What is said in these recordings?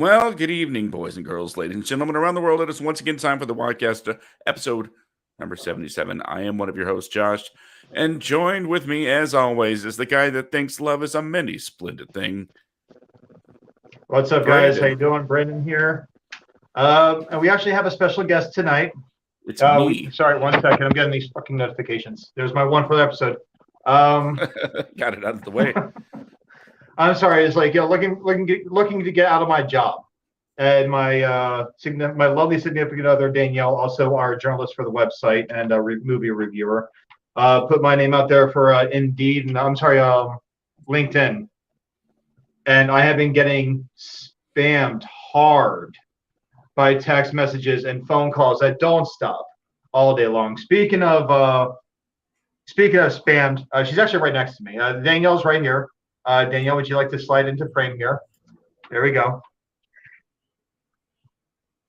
Well, good evening, boys and girls, ladies and gentlemen around the world. It is once again time for the WADcast episode number 77. I am one of your hosts, Josh, and joined with me, as always, is the guy that thinks love is a many splendid thing. What's up, guys? How you doing? Brandon here. And we actually have a special guest tonight. It's me. Sorry, 1 second. I'm getting these fucking notifications. There's my one for the episode. Got it out of the way. I'm sorry. It's like, looking to get out of my job. And my lovely significant other, Danielle, also our journalist for the website and a movie reviewer, put my name out there for Indeed, and LinkedIn. And I have been getting spammed hard by text messages and phone calls that don't stop all day long. Speaking of spammed, she's actually right next to me. Danielle's right here. Danielle, would you like to slide into frame here? There we go.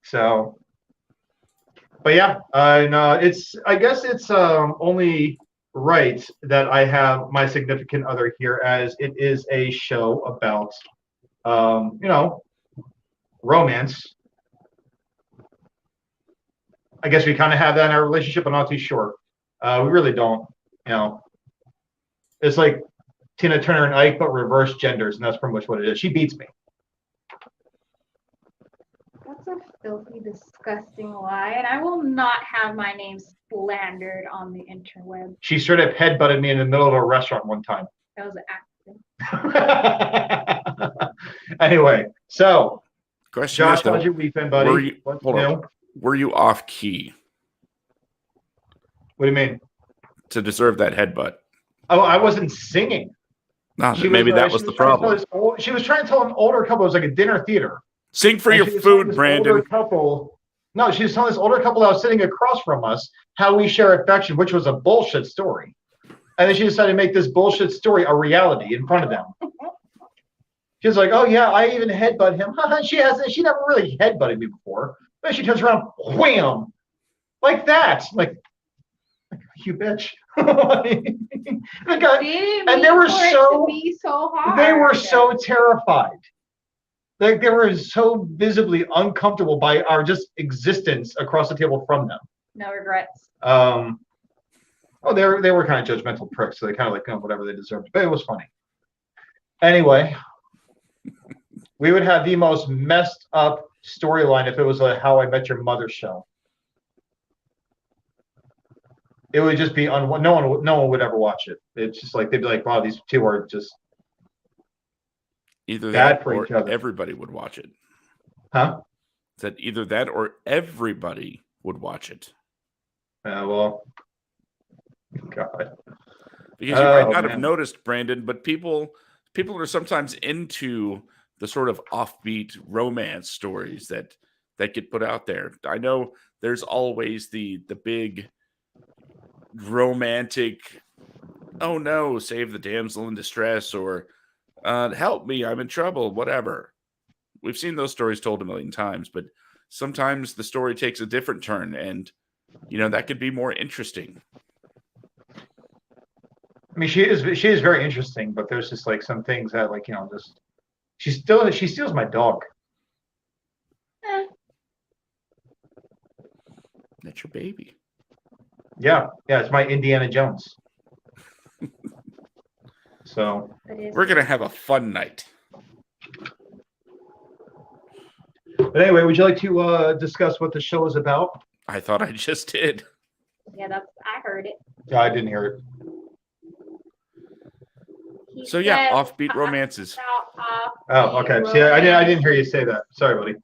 So, but yeah, I guess it's only right that I have my significant other here, as it is a show about, romance. I guess we kind of have that in our relationship. I'm not too sure. We really don't. It's like Tina Turner and Ike, but reverse genders, and that's pretty much what it is. She beats me. That's a filthy, disgusting lie, and I will not have my name slandered on the interweb. She straight up headbutted me in the middle of a restaurant one time. That was an accident. Anyway, so Question Josh, is, though, how's your week been, buddy? Were you off key What do you mean? to deserve that headbutt? Oh, I wasn't singing. Maybe that was the problem. She was trying to tell an older couple. It was like a dinner theater. Sing for your food, Brandon. No, she was telling this older couple that was sitting across from us how we share affection, which was a bullshit story. And then she decided to make this bullshit story a reality in front of them. She was like, "Oh yeah, I even headbutt him." She never really headbutted me before. Then she turns around, wham, like that. I'm like, you bitch. And they were so terrified. Like they were so visibly uncomfortable by our just existence across the table from them. No regrets. They were kind of judgmental pricks, so they kind of like whatever they deserved. But it was funny. Anyway, we would have the most messed up storyline if it was a How I Met Your Mother show. It would just be no one would ever watch it. It's just like they'd be like, "Wow, these two are just either bad that for or each other." everybody would watch it. Huh? Said either that or everybody would watch it. Well, God. Because you might not have noticed, Brandon, but people are sometimes into the sort of offbeat romance stories that get put out there. I know there's always the big romantic, "Oh no, save the damsel in distress," or "Help me, I'm in trouble," whatever. We've seen those stories told a million times, but sometimes the story takes a different turn, and that could be more interesting. I mean, she is very interesting, but there's just like some things that just she steals my dog. That's your baby. Yeah, it's my Indiana Jones. So we're gonna have a fun night. But anyway, would you like to discuss what the show is about? I thought I just did. Yeah, I heard it. Yeah, I didn't hear it. So yeah, offbeat romances. Oh, okay. See, I didn't hear you say that. Sorry, buddy.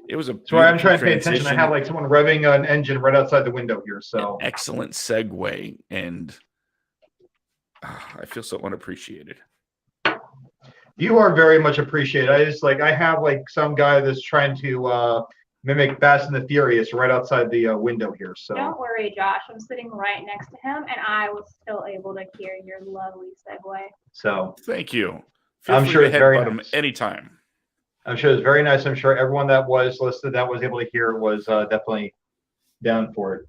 It was a. Sorry, I'm trying to pay attention. I have like someone revving an engine right outside the window here. So an excellent segue, and I feel so unappreciated. You are very much appreciated. I have like some guy that's trying to mimic Fast and the Furious right outside the window here. So don't worry, Josh. I'm sitting right next to him, and I was still able to hear your lovely segue. So thank you. I'm sure it's very nice. Anytime. I'm sure it's very nice. I'm sure everyone that was listed that was able to hear was definitely down for it.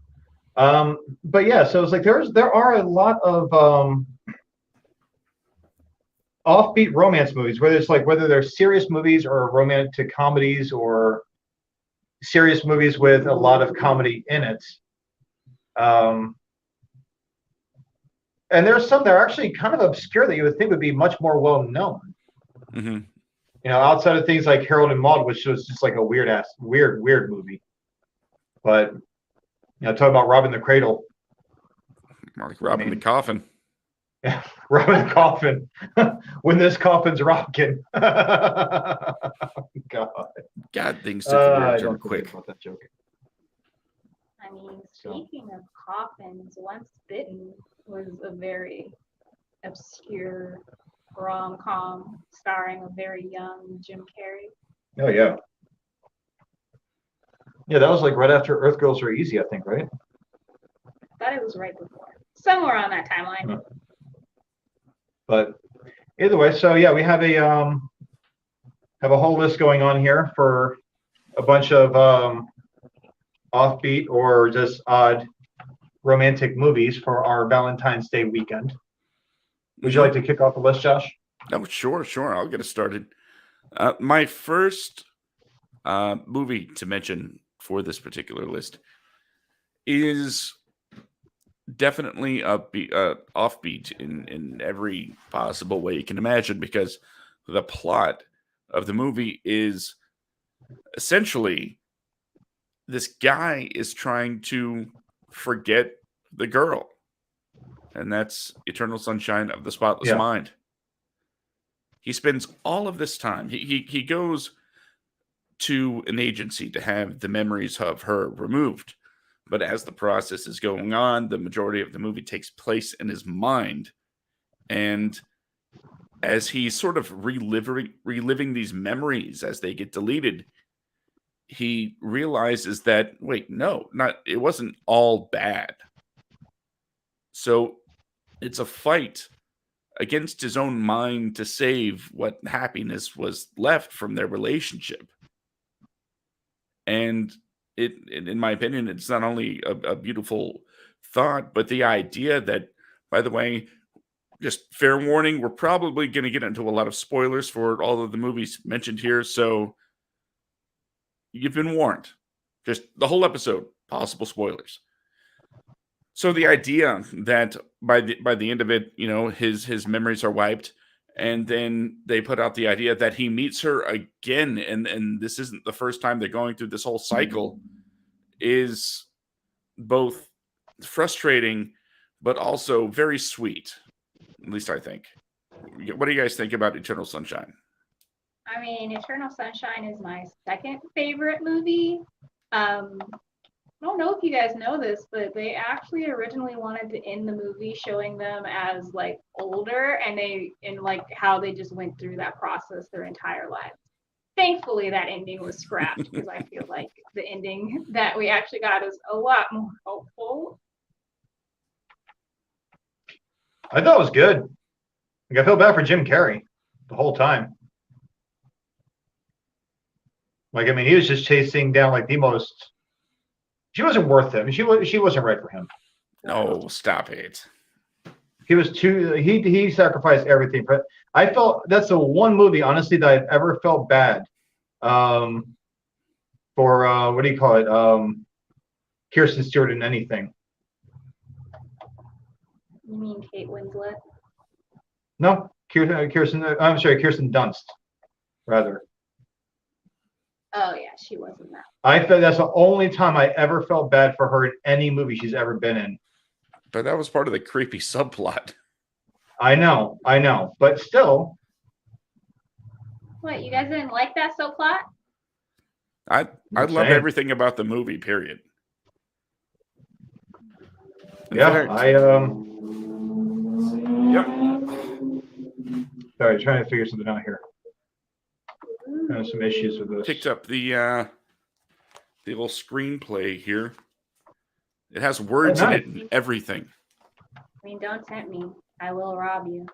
But yeah, so it's like there are a lot of offbeat romance movies, whether they're serious movies or romantic comedies or serious movies with a lot of comedy in it. And there's some that are actually kind of obscure that you would think would be much more well known. Mm-hmm. Outside of things like Harold and Maude, which was just like a weird movie. But talk about robbing the cradle. Like robbing the coffin. Yeah, robbing the coffin. When this coffin's rocking. God. God, things took a weird turn quick. About that joke. I mean, speaking of coffins, Once Bitten was a very obscure rom-com starring a very young Jim Carrey. Oh yeah. Yeah, that was like right after Earth Girls Are Easy, I think, right? I thought it was right before. Somewhere on that timeline. But either way, so yeah, we have a whole list going on here for a bunch of offbeat or just odd romantic movies for our Valentine's Day weekend. Would you like to kick off the list, Josh? Oh, sure. I'll get it started. My first movie to mention for this particular list is definitely offbeat in every possible way you can imagine, because the plot of the movie is essentially this guy is trying to forget the girl, and that's Eternal Sunshine of the Spotless Mind. He spends all of this time. He goes to an agency to have the memories of her removed. But as the process is going on, the majority of the movie takes place in his mind. And as he's sort of reliving these memories as they get deleted, he realizes that, wait, no, it wasn't all bad. So it's a fight against his own mind to save what happiness was left from their relationship. And in my opinion, it's not only a beautiful thought, but the idea that, by the way, just fair warning, we're probably going to get into a lot of spoilers for all of the movies mentioned here. So you've been warned. Just the whole episode, possible spoilers. So the idea that by the end of it, his memories are wiped, and then they put out the idea that he meets her again, and this isn't the first time they're going through this whole cycle, is both frustrating but also very sweet. At least I think. What do you guys think about Eternal Sunshine? I mean, Eternal Sunshine is my second favorite movie. I don't know if you guys know this, but they actually originally wanted to end the movie showing them as like older, and how they just went through that process their entire lives. Thankfully, that ending was scrapped because I feel like the ending that we actually got is a lot more hopeful. I thought it was good. Like, I feel bad for Jim Carrey the whole time. Like, I mean, he was just chasing down like the most. She wasn't worth him. She wasn't right for him. No, stop it. He was too. He sacrificed everything. But I felt that's the one movie, honestly, that I've ever felt bad. For what do you call it? Kirsten Stewart in anything. You mean Kate Winslet? No, Kirsten. I'm sorry, Kirsten Dunst, rather. Oh yeah, she wasn't that. I felt that's the only time I ever felt bad for her in any movie she's ever been in. But that was part of the creepy subplot. I know, but still. What, you guys didn't like that subplot? I love everything about the movie. Period. Sorry, trying to figure something out here. I have some issues with this. Picked up the little screenplay here. It has words in it and everything. I mean, don't tempt me. I will rob you.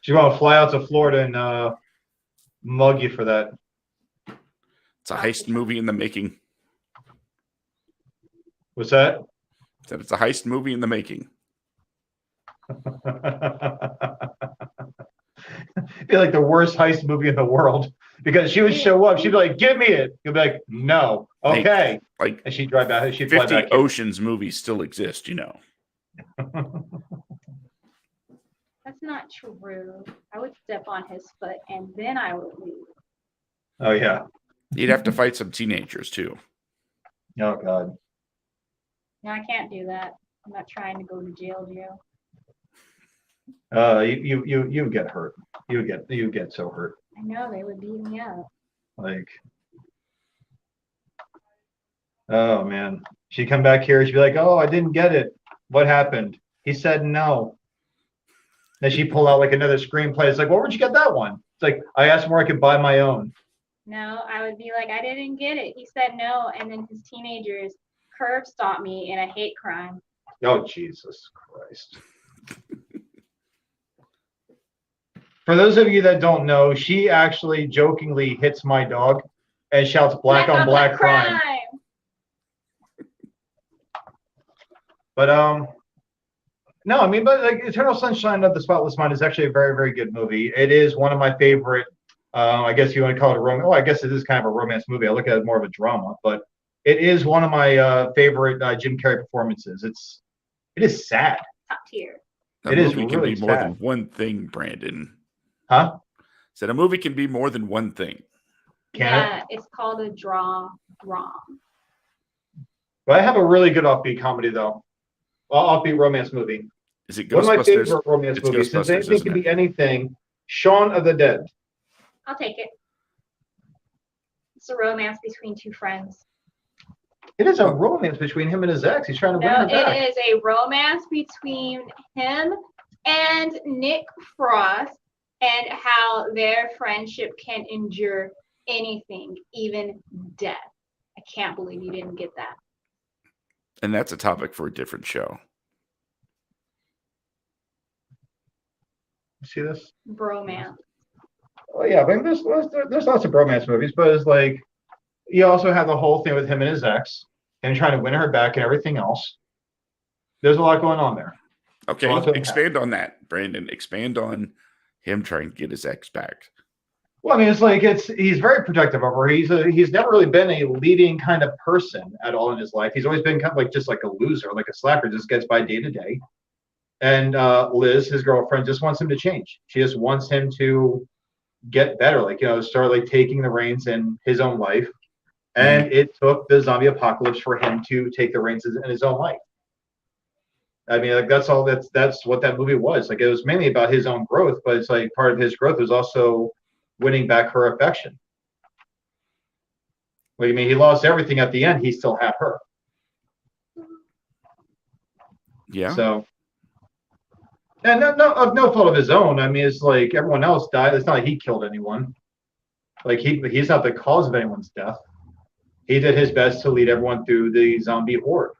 She's going to fly out to Florida and mug you for that. It's a heist movie in the making. What's that? Said it's a heist movie in the making. be like the worst heist movie in the world because she would show up. She'd be like, "Give me it." You'll be like, "No, okay," Like and she'd drive back. She'd fly 50 back in. Oceans movies still exist, That's not true. I would step on his foot and then I would leave. Oh yeah. You'd have to fight some teenagers too. Oh god. No, I can't do that. I'm not trying to go to jail. You get hurt. You get so hurt. I know they would beat me up. Like, oh man, she'd come back here. She'd be like, "Oh, I didn't get it. What happened?" He said no. Then she pull out like another screenplay. It's like, "Well, where'd you get that one?" It's like, I asked where I could buy my own. No, I would be like, I didn't get it. He said no, and then his teenagers curb stomped me in a hate crime. Oh Jesus Christ. For those of you that don't know, she actually jokingly hits my dog and shouts black on black crime. But no, I mean, but like Eternal Sunshine of the Spotless Mind is actually a very, very good movie. It is one of my favorite. I guess you want to call it a romance. Oh, I guess it is kind of a romance movie. I look at it more of a drama, but it is one of my favorite Jim Carrey performances. It is sad. Top tier. A It is movie can really be more sad. than one thing, Brandon. Huh? Said a movie can be more than one thing. Can it? It's called a draw rom. But I have a really good offbeat comedy though. Offbeat romance movie. Is it One of my Ghostbusters? favorite romance It's movies. Since Ghostbusters, anything isn't can it? be anything, Shaun of the Dead. I'll take it. It's a romance between two friends. It is a romance between him and his ex. He's trying to win No, her back. it is a romance between him and Nick Frost and how their friendship can endure anything, even death. I can't believe you didn't get that. And that's a topic for a different show. See this? Bromance. Oh yeah, I mean, there's lots of romance movies, but it's like you also have the whole thing with him and his ex and trying to win her back and everything else. There's a lot going on there. Okay, Lots of expand on that, Brandon. Expand on him trying to get his ex back. Well, I mean, it's like he's very protective of her. He's never really been a leading kind of person at all in his life. He's always been kind of like just like a loser, like a slacker, just gets by day to day. And Liz, his girlfriend, just wants him to change. She just wants him to get better, like start like taking the reins in his own life. And it took the zombie apocalypse for him to take the reins in his own life. I mean, like that's all. That's what that movie was. Like it was mainly about his own growth, but it's like part of his growth was also winning back her affection. What do you mean? He lost everything at the end. He still had her. Yeah. So, and no fault of his own. I mean, it's like everyone else died. It's not like he killed anyone. Like he's not the cause of anyone's death. He did his best to lead everyone through the zombie horde.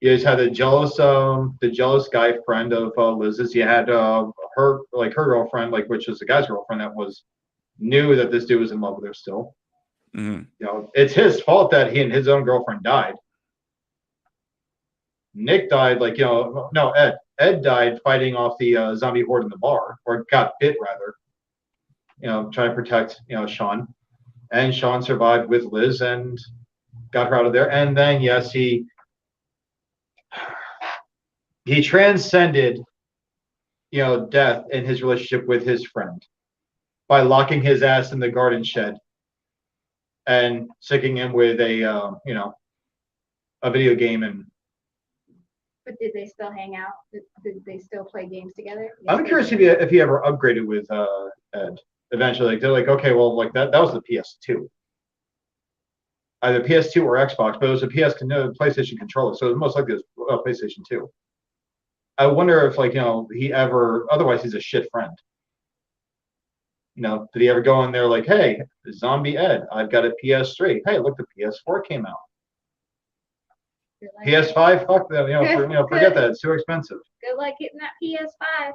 You just had the jealous guy friend of Liz's. You had her girlfriend, like which is the guy's girlfriend that knew that this dude was in love with her still. Mm-hmm. It's his fault that he and his own girlfriend died. Nick died, Ed died fighting off the zombie horde in the bar, or got bit rather. Trying to protect Sean, and Sean survived with Liz and got her out of there. And then yes, he transcended death in his relationship with his friend by locking his ass in the garden shed and sicking him with a video game. And But did they still hang out? Did they still play games together? I'm curious if he ever upgraded with Ed eventually. Like they're like, okay, well, like that was the PS2, either PS2 or Xbox, but it was a PlayStation controller, so it was most likely it was PlayStation 2. I wonder if he ever, otherwise he's a shit friend. Did he ever go in there like, hey, Zombie Ed, I've got a PS3. Hey, look, the PS4 came out. PS5, fuck them. Forget that. It's too expensive. Good luck getting that PS5.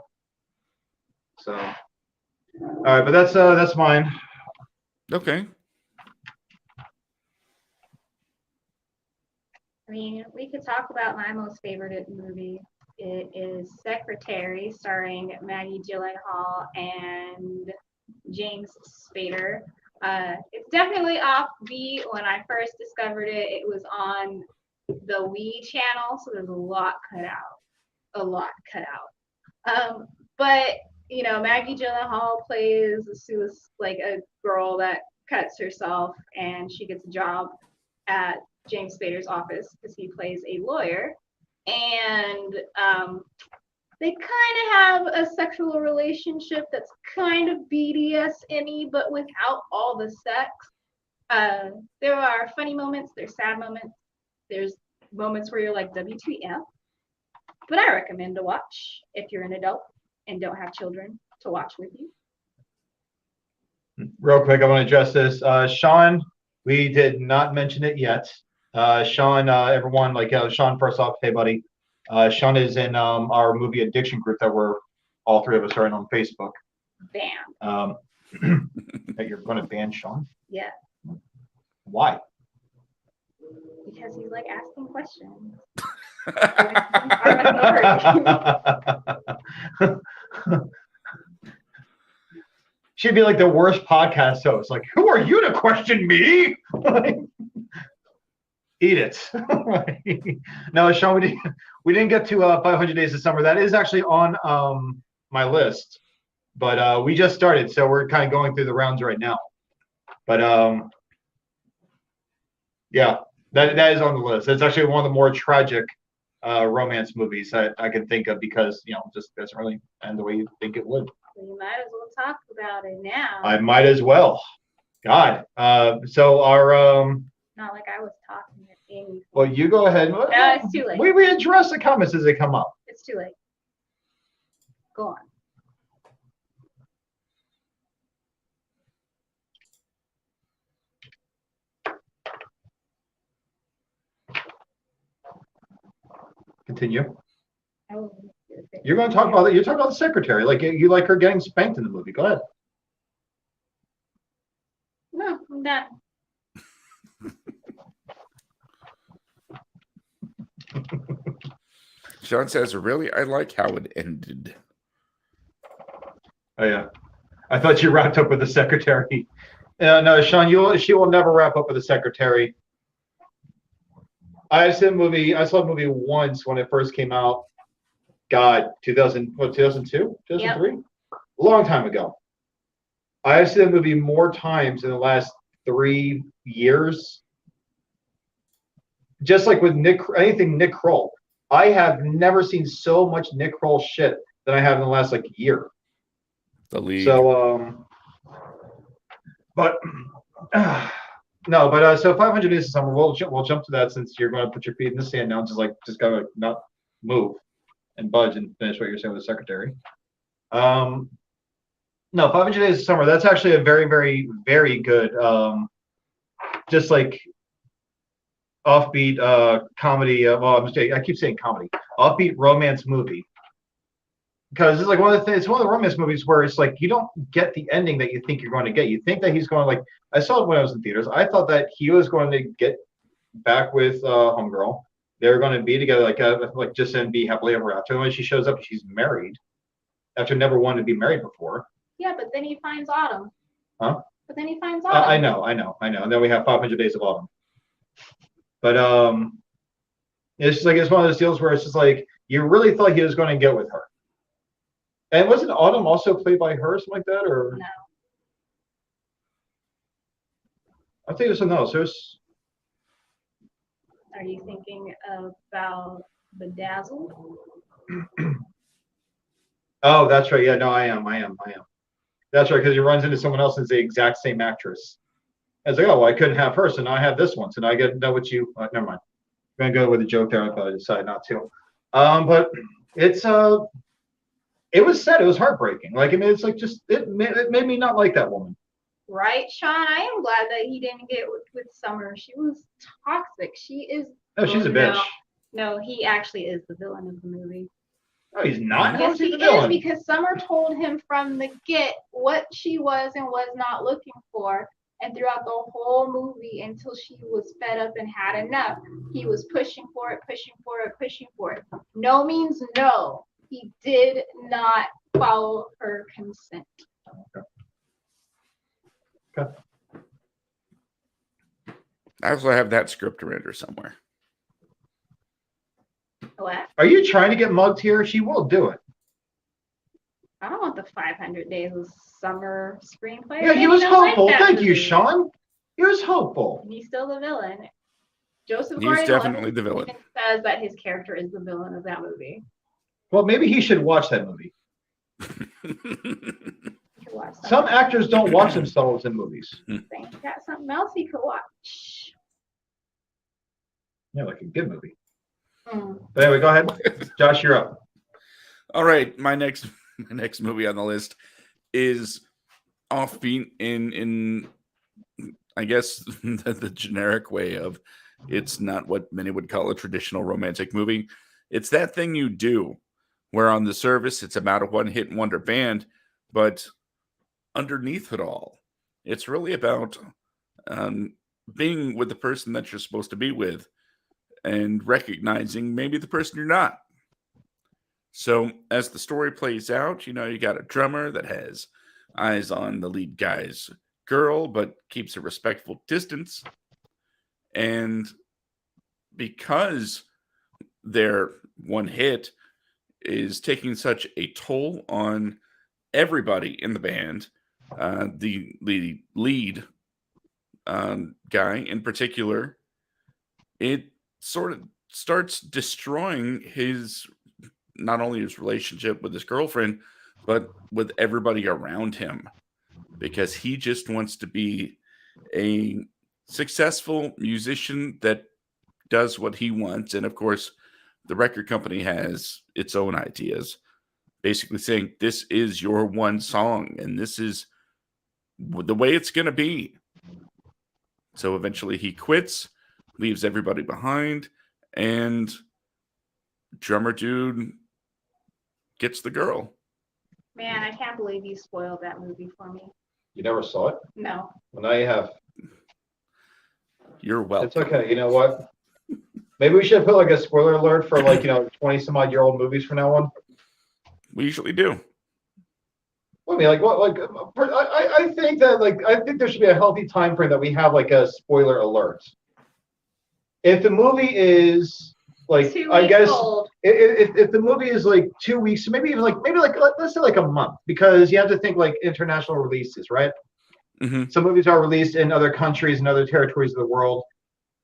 So, all right, but that's mine. Okay. I mean, we could talk about my most favorite movie. It is Secretary, starring Maggie Gyllenhaal and James Spader. It's definitely offbeat. When I first discovered it, it was on the Wii channel, so there's a lot cut out. A lot cut out. But Maggie Gyllenhaal plays like a girl that cuts herself, and she gets a job at James Spader's office because he plays a lawyer, and they kind of have a sexual relationship that's kind of BDSM-y, but without all the sex. There are funny moments, there's sad moments, there's moments where you're like, WTF? But I recommend to watch if you're an adult and don't have children to watch with you. Real quick, I want to address this. Sean, we did not mention it yet. Sean, everyone, Sean, first off, hey, buddy. Sean is in our movie addiction group that we're all three of us are in on Facebook. Bam. You're going to ban Sean? Yeah. Why? Because he's like asking questions. She'd be like the worst podcast host. Like, who are you to question me? Eat it. No, Sean, we didn't get to 500 Days of Summer. That is actually on my list, but we just started, so we're kind of going through the rounds right now. But yeah, that is on the list. It's actually one of the more tragic romance movies that I can think of because just doesn't really end the way you think it would. So you might as well talk about it now. I might as well. God. So our Not like I was talking at Amy. well, you go ahead. No, it's too late. We address the comments as they come up. It's too late. Go on. Continue. I will do it. You're going to talk about it. You're talking about the secretary. Like you like her getting spanked in the movie. Go ahead. No, I'm done. Sean says, really? I like how it ended. Oh yeah. I thought you wrapped up with the secretary. No, Sean, she will never wrap up with the secretary. I saw the movie once when it first came out. God, 2002? 2003? Yep. Long time ago. I've seen the movie more times in the last 3 years. Just like with anything Nick Kroll. I have never seen so much Nick Kroll shit than I have in the last year. The lead. So but no, but so 500 Days of Summer. We'll jump to that since you're going to put your feet in the sand now. Just gotta not move and budge and finish what you're saying with the secretary. No, 500 Days of Summer. That's actually a very, very, very good. Just like offbeat comedy. I keep saying comedy. Offbeat romance movie. Because it's like it's one of the romance movies where it's like you don't get the ending that you think you're going to get. You think that he's going I saw it when I was in theaters. I thought that he was going to get back with homegirl. They were going to be together just and be happily ever after. And when she shows up, she's married after never wanted to be married before. Yeah, but then he finds Autumn. Huh? But then he finds Autumn. I know. And then we have 500 Days of Autumn. But it's just it's one of those deals where it's just you really thought he was going to get with her. And wasn't Autumn also played by her, something like that, or no? I think it was something else. Are you thinking about Bedazzled? Oh, that's right. Yeah, no, I am. That's right, because he runs into someone else and it's the exact same actress. I was like, oh, well, I couldn't have her, so now I have this one. So now I get to know what you. Never mind. I'm gonna go with a joke there, but I decided not to. But it's it was sad. It was heartbreaking. It's it made me not like that woman. Right, Sean. I am glad that he didn't get with Summer. She was toxic. She is. No, she's a bitch. No, he actually is the villain of the movie. No, he's not. Yes, he is, because Summer told him from the get what she was and was not looking for. And throughout the whole movie, until she was fed up and had enough, he was pushing for it, pushing for it, pushing for it. No means no. He did not follow her consent. Okay. I also have that script to render somewhere. What? Are you trying to get mugged here? She will do it. I don't want the 500 Days of Summer screenplay. Yeah, he was hopeful. Thank you, Sean. He was hopeful. He's still the villain. Joseph He's Gordon-Levitt definitely the villain. even says that his character is the villain of that movie. Well, maybe he should watch that movie. You could watch Some actors don't watch themselves in movies. something. You got something else you could watch. Yeah, like a good movie. Mm. But anyway, go ahead. Josh, you're up. All right, my next movie on the list is Offbeat in I guess the generic way of it's not what many would call a traditional romantic movie. It's That Thing You Do, where on the surface it's about a one-hit wonder band, but underneath it all, it's really about being with the person that you're supposed to be with and recognizing maybe the person you're not. So as the story plays out, you got a drummer that has eyes on the lead guy's girl, but keeps a respectful distance. And because their one hit is taking such a toll on everybody in the band, the lead guy in particular, it sort of starts destroying not only his relationship with his girlfriend, but with everybody around him, because he just wants to be a successful musician that does what he wants. And of course, the record company has its own ideas, basically saying, this is your one song, and this is the way it's going to be. So eventually he quits, leaves everybody behind, and drummer dude gets the girl. Man, I can't believe you spoiled that movie for me. You never saw it? No. Well, now you have. You're welcome. It's okay. You know what? Maybe we should put like a spoiler alert for 20 some odd year old movies from now on. We usually do. Well, I mean, I think that I think there should be a healthy time frame that we have like a spoiler alert. If the movie is like, 2 I weeks guess old. if the movie is like 2 weeks, maybe even let's say like a month, because you have to think like international releases, right? Mm-hmm. Some movies are released in other countries and other territories of the world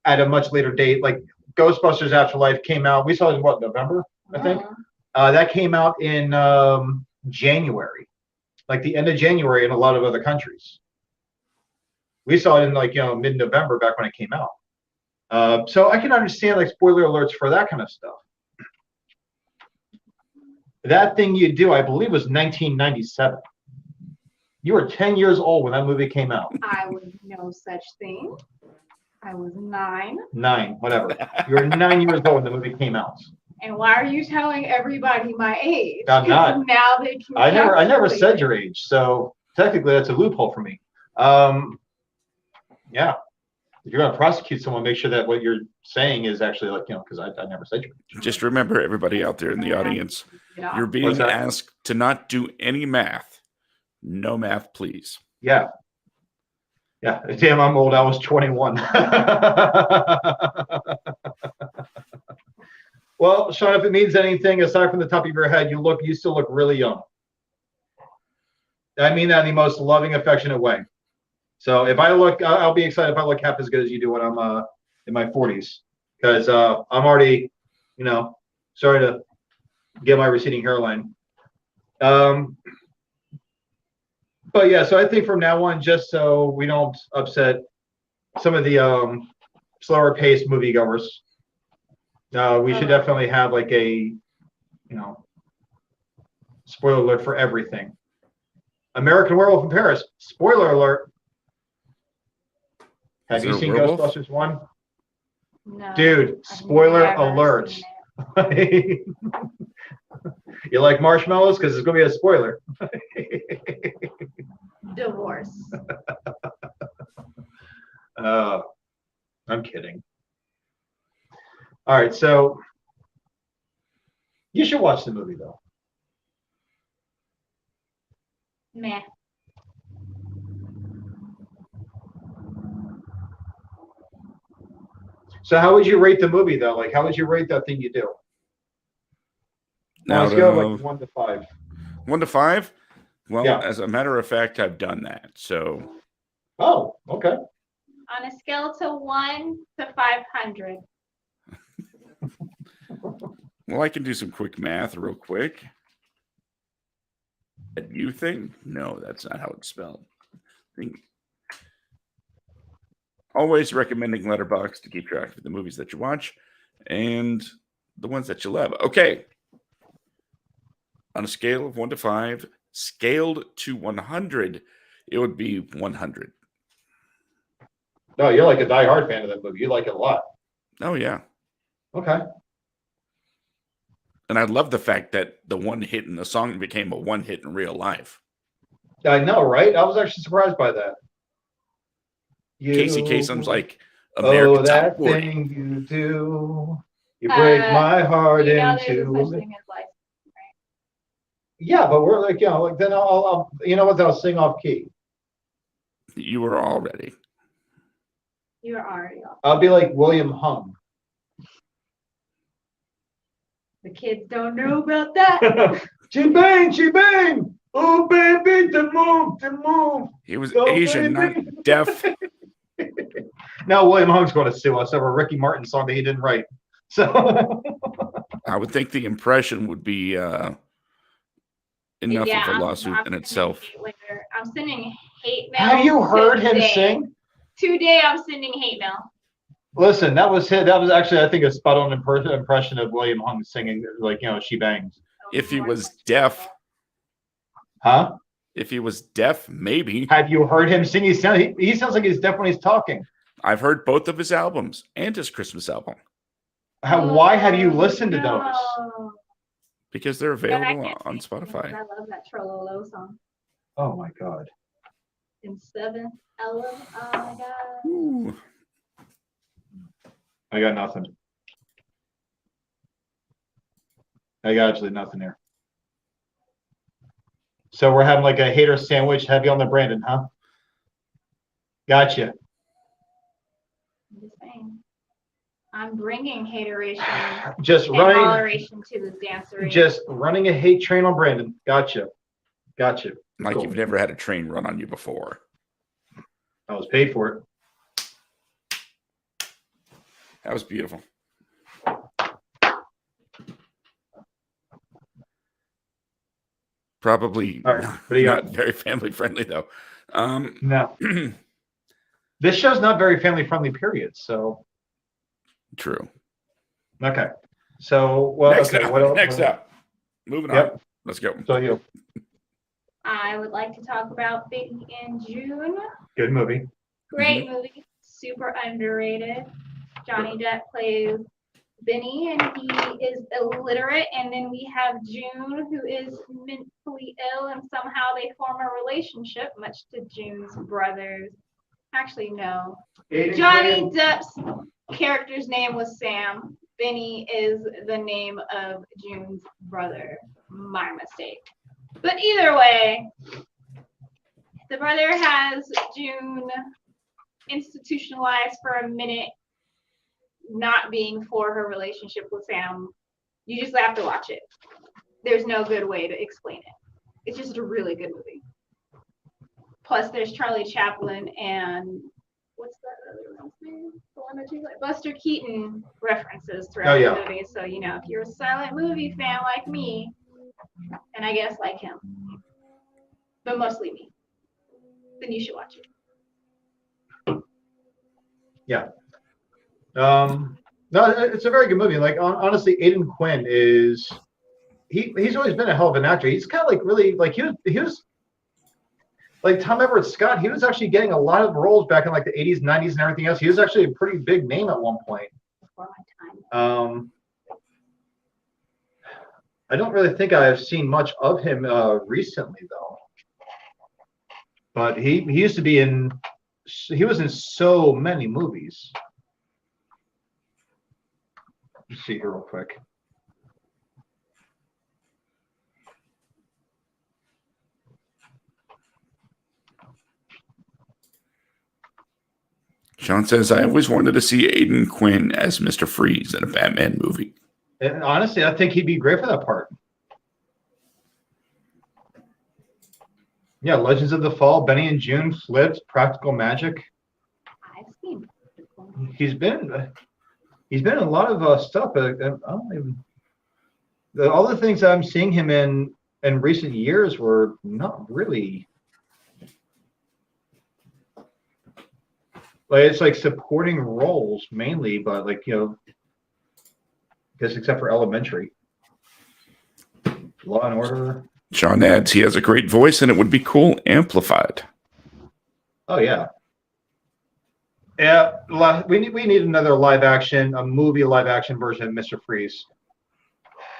at a much later date. Like Ghostbusters Afterlife came out. We saw it in November, I think. That came out in January, like the end of January in a lot of other countries. We saw it in mid-November back when it came out. So I can understand like spoiler alerts for that kind of stuff. That Thing You Do, I believe, was 1997. You were 10 years old when that movie came out. I was no such thing. I was 9. 9, whatever. You were 9 years old when the movie came out. And why are you telling everybody my age? I'm not. Now they can. I never calculate said it. your age, so technically that's a loophole for me. Yeah. If you're going to prosecute someone, make sure that what you're saying is actually because I never said your age. Just remember, everybody out there in the audience, Yeah. you're being asked to not do any math. No math, please. Yeah. Yeah. Damn, I'm old. I was 21. Well, Sean, if it means anything, aside from the top of your head, you still look really young. I mean that in the most loving, affectionate way. So if I look, I'll be excited if I look half as good as you do when I'm in my 40s, because I'm already, starting to get my receding hairline. But yeah, so I think from now on, just so we don't upset some of the slower paced moviegoers, we should definitely have like a, spoiler alert for everything. American Werewolf in Paris, spoiler alert. Have you seen Ghostbusters 1? No. Dude, I've spoiler never alert. seen it. You like marshmallows? Because it's going to be a spoiler. Divorce. I'm kidding. All right, so you should watch the movie though. Meh. So how would you rate the movie though? Like, how would you rate that thing you do? Now, Let's go like 1 to 5. 1 to 5. Well, Yeah. as a matter of fact, I've done that. So. Oh, okay. On a scale to 1 to 500. Well, I can do some quick math real quick. You think? No, that's not how it's spelled. Always recommending Letterboxd to keep track of the movies that you watch and the ones that you love. Okay. On a scale of 1 to 5, scaled to 100, it would be 100. No, you're like a diehard fan of that movie. You like it a lot. Oh, yeah. Okay. And I love the fact that the one hit in the song became a one hit in real life. I know, right? I was actually surprised by that. Casey Kasem's like American that Top 40. thing you do. You break my heart You know, there's a into. such thing as life, right? Yeah, but we're like, like then I'll you know what? Then I'll sing off key. You were already. You're already off. I'll be like William Hung. The kids don't know about that. She bang. Oh baby, the move. He was Go, Asian, baby. not deaf. Now William Hung's going to sue us over a Ricky Martin song that he didn't write. So I would think the impression would be enough of a lawsuit in itself. I'm sending hate mail. have you heard him today. sing? Today I'm sending hate mail. Listen, that was actually, I think, a spot on impression of William Hung singing, like, she bangs. If he was deaf. Huh? If he was deaf, maybe. Have you heard him sing? He sounds like he's deaf when he's talking. I've heard both of his albums and his Christmas album. Why have you listened to those? Because they're available on Spotify. I love that Trololo song. Oh my God. In 7th element. Oh my God. Ooh. I got nothing. I got actually nothing here. So we're having like a hater sandwich, heavy on the Brandon, huh? Gotcha. I'm just saying. I'm bringing hateration Just and running, toleration to the dancery. just running a hate train on Brandon. Gotcha. Like Cool. you've never had a train run on you before. I was paid for it. That was beautiful. Probably All right, what do you not got? very family friendly though. No. This show's not very family friendly, period. So True. okay. So Next okay, up. what else? Next up. Moving Yep. on. Let's go. So you. I would like to talk about Big in June. Good movie. Great movie, super underrated. Johnny Depp plays Benny, and he is illiterate. And then we have June, who is mentally ill, and somehow they form a relationship, much to June's brothers. Actually, no. Johnny Depp's character's name was Sam. Benny is the name of June's brother. My mistake. But either way, the brother has June institutionalized for a minute, not being for her relationship with Sam. You just have to watch it. There's no good way to explain it. It's just a really good movie. Plus, there's Charlie Chaplin and what's that other one's name? The one that you like, Buster Keaton references throughout the movie. So if you're a silent movie fan like me, and I guess like him, but mostly me, then you should watch it. Yeah. No, it's a very good movie. Like honestly, Aidan Quinn is he's always been a hell of an actor. He's kind of like really like he was like Tom Everett Scott. He was actually getting a lot of roles back in like the 80s, 90s, and everything else. He was actually a pretty big name at one point. Before my time. I don't really think I have seen much of him recently though. But he used to be in he was in so many movies. Let's see here real quick. Sean says, I always wanted to see Aiden Quinn as Mr. Freeze in a Batman movie. And honestly, I think he'd be great for that part. Yeah, Legends of the Fall, Benny and June, Flipped, Practical Magic. I've seen. He's been in a lot of stuff. I don't even. All the things I'm seeing him in recent years were not really. Like it's like supporting roles mainly, but like I guess except for Elementary, Law and Order. Sean adds, he has a great voice and it would be cool amplified. Oh yeah, yeah. We need another a movie live action version of Mr. Freeze.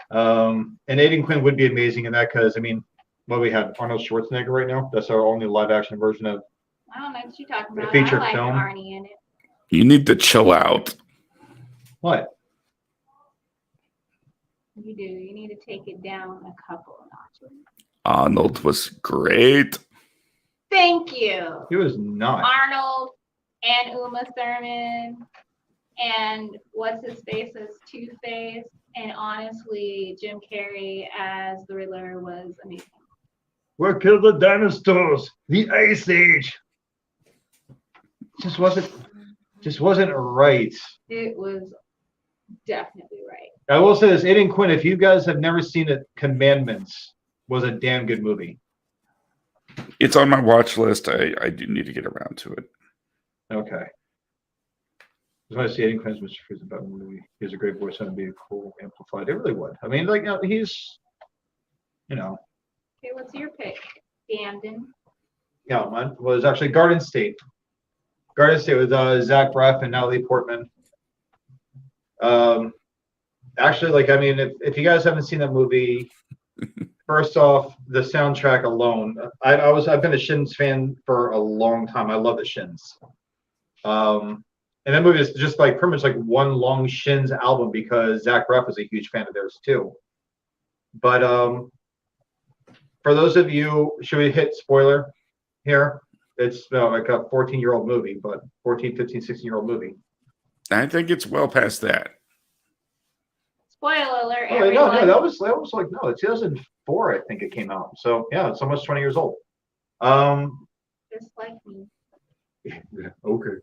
And Aiden Quinn would be amazing in that because I mean, what we have Arnold Schwarzenegger right now. That's our only live action version of. I don't know what you're talking about. Feature I like film. Arnie in it. You need to chill out. What? You do. You need to take it down a couple of notches. Arnold was great. Thank you. He was not. Arnold and Uma Thurman and what's his face as Two-Face, and honestly, Jim Carrey as the Riddler was amazing. Where killed the dinosaurs? The Ice Age. Just wasn't right. It was definitely right. I will say this, Aiden Quinn, if you guys have never seen it, Commandments was a damn good movie. It's on my watch list. I do need to get around to it. Okay. I just want to see Aiden Quinn's Mr. Freeze about movie. He has a great voice and it'd be cool amplified. It really would. I mean, like he's Okay, what's your pick? Camden. Yeah, mine was actually Garden State. Garden State with Zach Braff and Natalie Portman. Actually, like I mean, if you guys haven't seen that movie, first off, the soundtrack alone, I've been a Shins fan for a long time. I love the Shins. And that movie is just like pretty much like one long Shins album because Zach Braff was a huge fan of theirs too. But for those of you, should we hit spoiler here? It's like a 14-year-old movie, but 14, 15, 16-year-old movie. I think it's well past that. Spoiler alert, Oh, everyone. no, that was like, no, 2004, I think it came out. So, yeah, it's almost 20 years old. Just like me. Okay.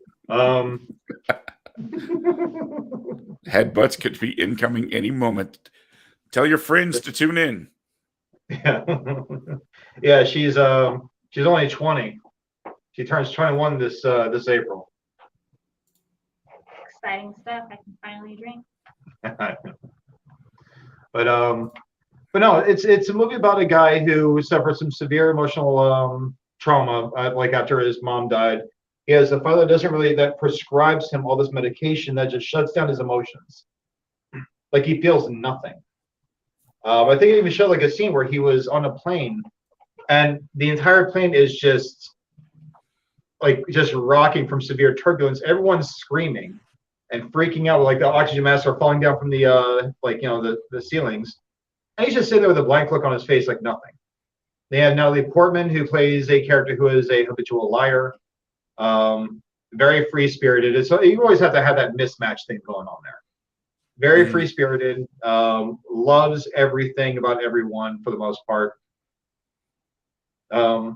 Headbutts could be incoming any moment. Tell your friends to tune in. Yeah. Yeah, she's only 20. She turns 21 this April. Exciting stuff. I can finally drink. But no, it's a movie about a guy who suffered some severe emotional trauma, like after his mom died. He has a father that prescribes him all this medication that just shuts down his emotions. Like he feels nothing. I think it even showed like a scene where he was on a plane, and the entire plane is just rocking from severe turbulence. Everyone's screaming and freaking out, like the oxygen masks are falling down from the the ceilings. And he's just sitting there with a blank look on his face, like nothing. They have Natalie Portman, who plays a character who is a habitual liar, very free spirited. So you always have to have that mismatch thing going on there. Very free spirited, loves everything about everyone for the most part. And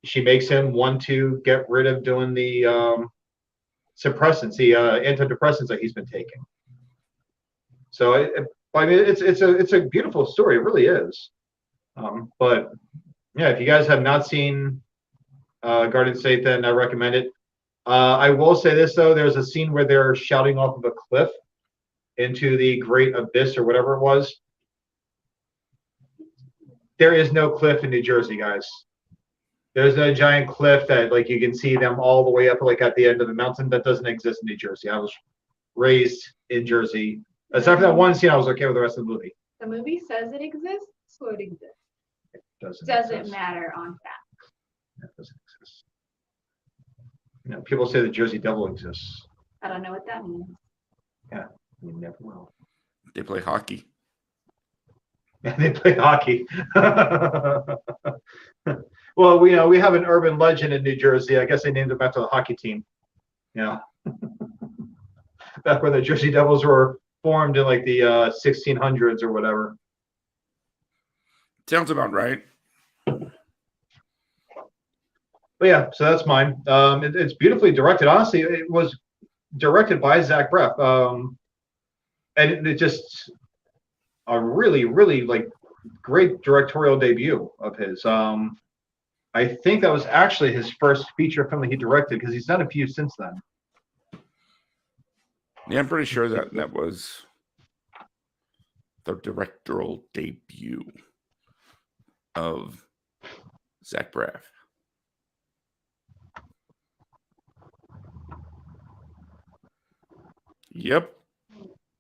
she makes him want to get rid of doing the suppressants, the antidepressants that he's been taking. So I mean, it's a beautiful story. It really is. But yeah, if you guys have not seen Garden State, then I recommend it. I will say this though: there's a scene where they're shouting off of a cliff into the great abyss or whatever it was. There is no cliff in New Jersey, guys. There's no giant cliff that like you can see them all the way up like at the end of the mountain. That doesn't exist in New Jersey. I was raised in Jersey. Aside from that one scene, I was okay with the rest of the movie. The movie says it exists, so it exists. It doesn't Doesn't exist. matter on fact. It doesn't exist. People say the Jersey Devil exists. I don't know what that means. Yeah, you never will. They play hockey. They play hockey. Well, we have an urban legend in New Jersey. I guess they named it after the hockey team. Back when the Jersey Devils were formed in like the 1600s or whatever. Sounds about right. But yeah, so that's mine. It's beautifully directed. Honestly, it was directed by Zach Braff, and it just a really, really like great directorial debut of his. I think that was actually his first feature film that he directed because he's done a few since then. Yeah, I'm pretty sure that was the directorial debut of Zach Braff. Yep.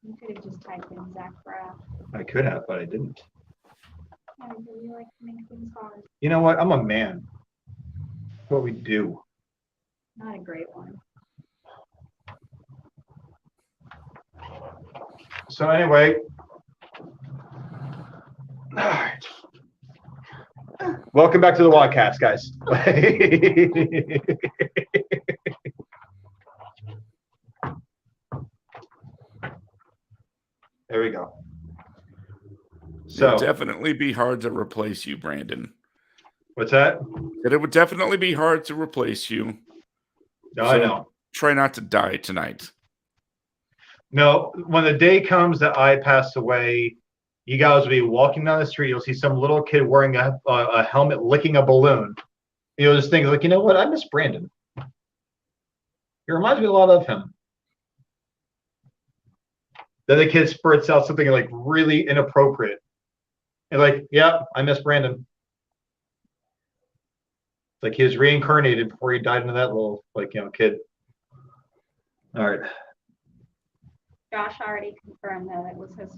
You could have just typed in Zach Braff. I could have, but I didn't. I really like to make things hard. You know what? I'm a man. That's what we do. Not a great one. So anyway, all right. Welcome back to the WADcast, guys. There we go. So It'd definitely be hard to replace you, Brandon. what's that? It would definitely be hard to replace you. No, I know. Try not to die tonight. No, when the day comes that I pass away, you guys will be walking down the street. You'll see some little kid wearing a helmet, licking a balloon. You'll just think, like, you know what? I miss Brandon. He reminds me a lot of him. Then the kid spurts out something like really inappropriate. And like, yeah, I miss Brandon. It's like he was reincarnated before he died into that little, like, kid. All right. Josh already confirmed that it was his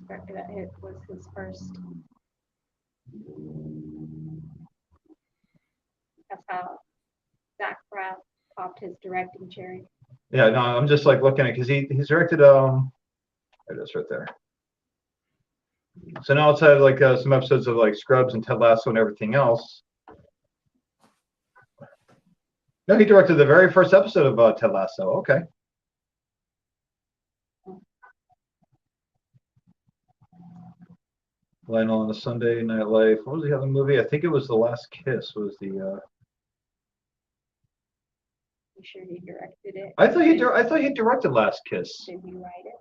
first. That's how Zach Braff popped his directing cherry. Yeah, no, I'm just like looking at because he's directed there it is right there. So now outside like some episodes of like Scrubs and Ted Lasso and everything else. No, he directed the very first episode of Ted Lasso. Okay. Lionel on a Sunday Night Live. What was the other movie? I think it was The Last Kiss. Was the? You sure he directed it? I thought he directed Last Kiss. Did he write it?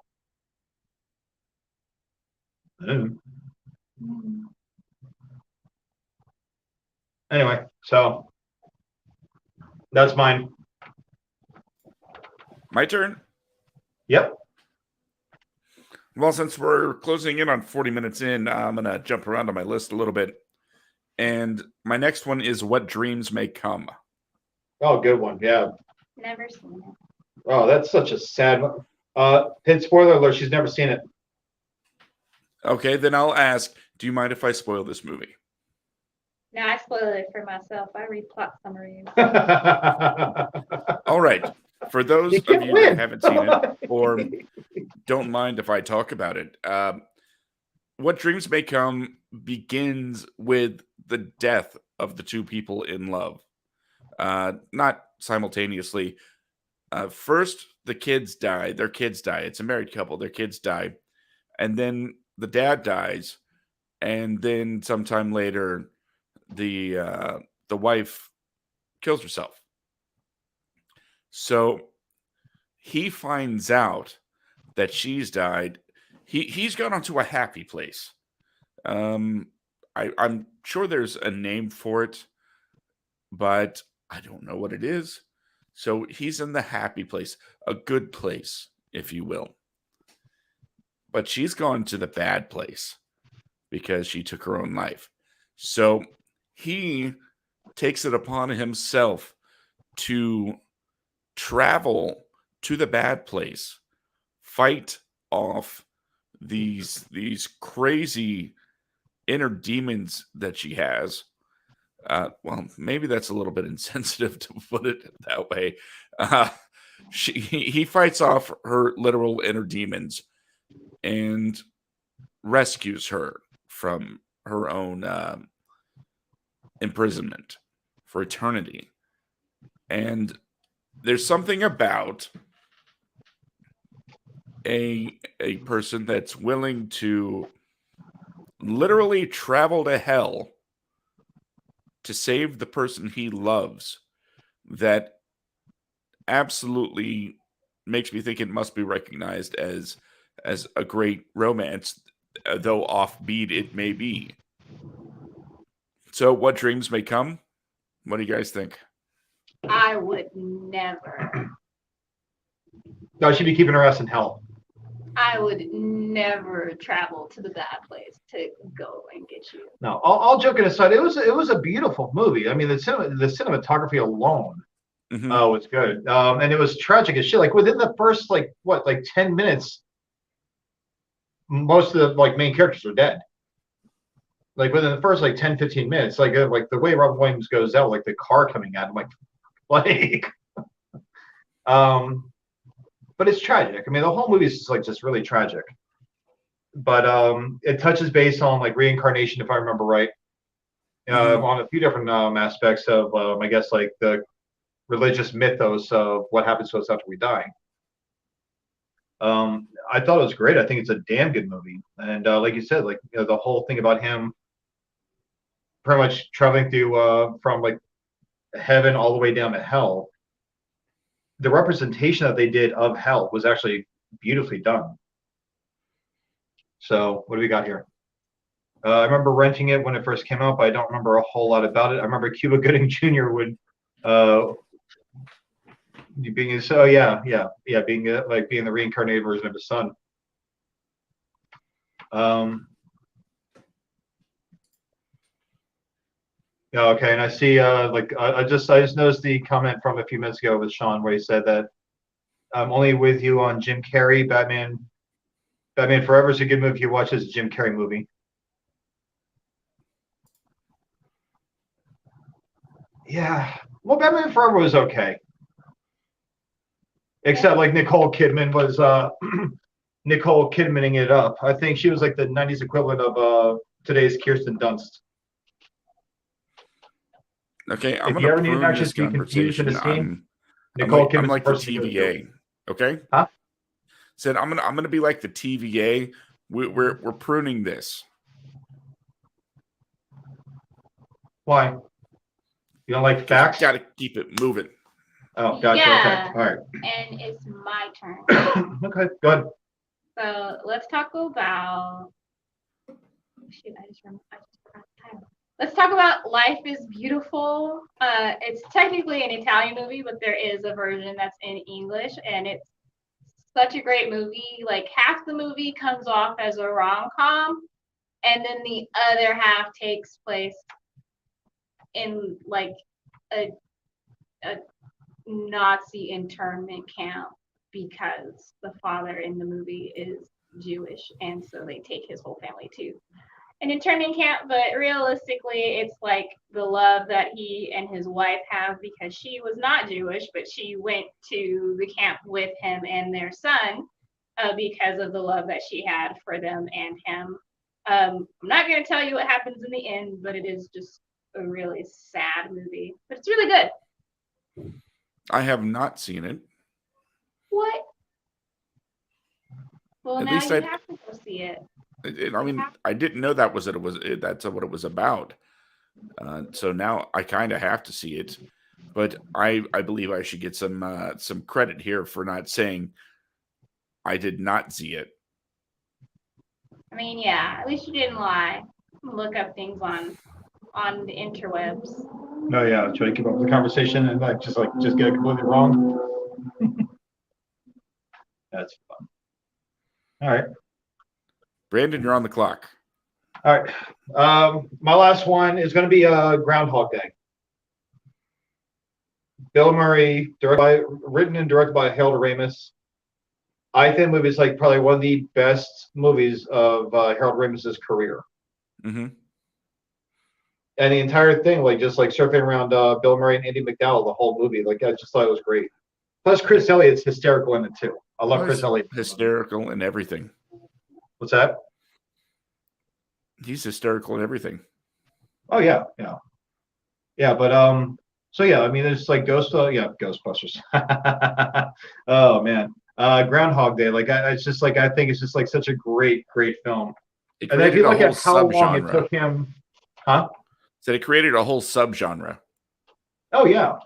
Anyway, so that's mine. My turn? Yep. Well, since we're closing in on 40 minutes in, I'm going to jump around on my list a little bit. And my next one is What Dreams May Come. Oh, good one. Yeah. Never seen it. Oh, that's such a sad one. Hit spoiler alert, she's never seen it. Okay, then I'll ask, do you mind if I spoil this movie? No, I spoiled it for myself. I read plot summaries. All right. For those of you that haven't seen it or don't mind if I talk about it, What Dreams May Come begins with the death of the two people in love. Not simultaneously. First, the kids die. Their kids die. It's a married couple. Their kids die. And then the dad dies. And then sometime later, the wife kills herself. So he finds out that she's died. He's gone onto a happy place. I'm sure there's a name for it, but I don't know what it is. So he's in the happy place, a good place, if you will. But she's gone to the bad place because she took her own life. So he takes it upon himself to travel to the bad place, fight off these crazy inner demons that she has, Well, maybe that's a little bit insensitive to put it that way. Uh, he fights off her literal inner demons and rescues her from her own imprisonment for eternity. And there's something about a person that's willing to literally travel to hell to save the person he loves that absolutely makes me think it must be recognized as a great romance, though offbeat it may be. So, what dreams may come? What do you guys think? I would never. No, she'd be keeping her ass in hell. I would never travel to the bad place to go and get you. No, all joking aside, it was a beautiful movie. I mean, the cinematography alone was good, and it was tragic as shit. Like within the first 10 minutes, most of the main characters are dead. Like within the first 10, 15 minutes, like the way Robin Williams goes out, like the car coming at him, but it's tragic. I mean, the whole movie is just really tragic. But it touches base on reincarnation, if I remember right, on a few different aspects of I guess the religious mythos of what happens to us after we die. I thought it was great. I think it's a damn good movie, and like you said, the whole thing about him pretty much traveling through from heaven all the way down to hell. The representation that they did of hell was actually beautifully done. So what do we got here? I remember renting it when it first came out, but I don't remember a whole lot about it. I remember Cuba Gooding Jr. would being being the reincarnated version of his son. Yeah, okay, and I see I just noticed the comment from a few minutes ago with Sean where he said that I'm only with you on Jim Carrey. Batman Forever is a good movie. You watch this Jim Carrey movie. Yeah, well, Batman Forever was okay, except Nicole Kidman was Nicole Kidmaning it up. I think she was the '90s equivalent of today's Kirsten Dunst. Okay, I'm If you going ever to need an prune actress this to be confused in conversation. a scene, Nicole I'm Kidman's like the the person to go to. TVA. Okay. Huh? Said I'm gonna be like the TVA. We're pruning this. Why? You don't like facts? Got to keep it moving. Oh, gotcha. Yeah. Okay. All right. And it's my turn. Okay. Go ahead. So let's talk about. Shoot, I just forgot the title. Let's talk about Life is Beautiful. It's technically an Italian movie, but there is a version that's in English, and it's such a great movie. Like half the movie comes off as a rom-com, and then the other half takes place in a Nazi internment camp because the father in the movie is Jewish, and so they take his whole family to an internment camp. But realistically, it's the love that he and his wife have because she was not Jewish, but she went to the camp with him and their son because of the love that she had for them and him. I'm not going to tell you what happens in the end, but it is just a really sad movie, but it's really good. I have not seen it. What? Well, At now least you have to go see it. I mean, I didn't know that that's what it was about. So now I kind of have to see it, but I believe I should get some credit here for not saying I did not see it. I mean, yeah, at least you didn't lie. Look up things on the interwebs. No, yeah, try to keep up with the conversation and just get it completely wrong. That's fun. All right. Brandon, you're on the clock. All right. My last one is going to be Groundhog Day. Bill Murray, written and directed by Harold Ramis. I think the movie is probably one of the best movies of Harold Ramis's career. Mm-hmm. And the entire thing, like just like circling around Bill Murray and Andy McDowell, the whole movie, like I just thought it was great. Plus, Chris Elliott's hysterical in it too. I love Chris Elliott. Hysterical in everything. What's that? He's hysterical in everything. Oh yeah. But so yeah, I mean, it's like Ghostbusters. Oh man, Groundhog Day. Like it's just like I think it's just like such a great film. It And if created you a look whole at how long it subgenre. took him, huh? So it created a whole subgenre. Oh yeah,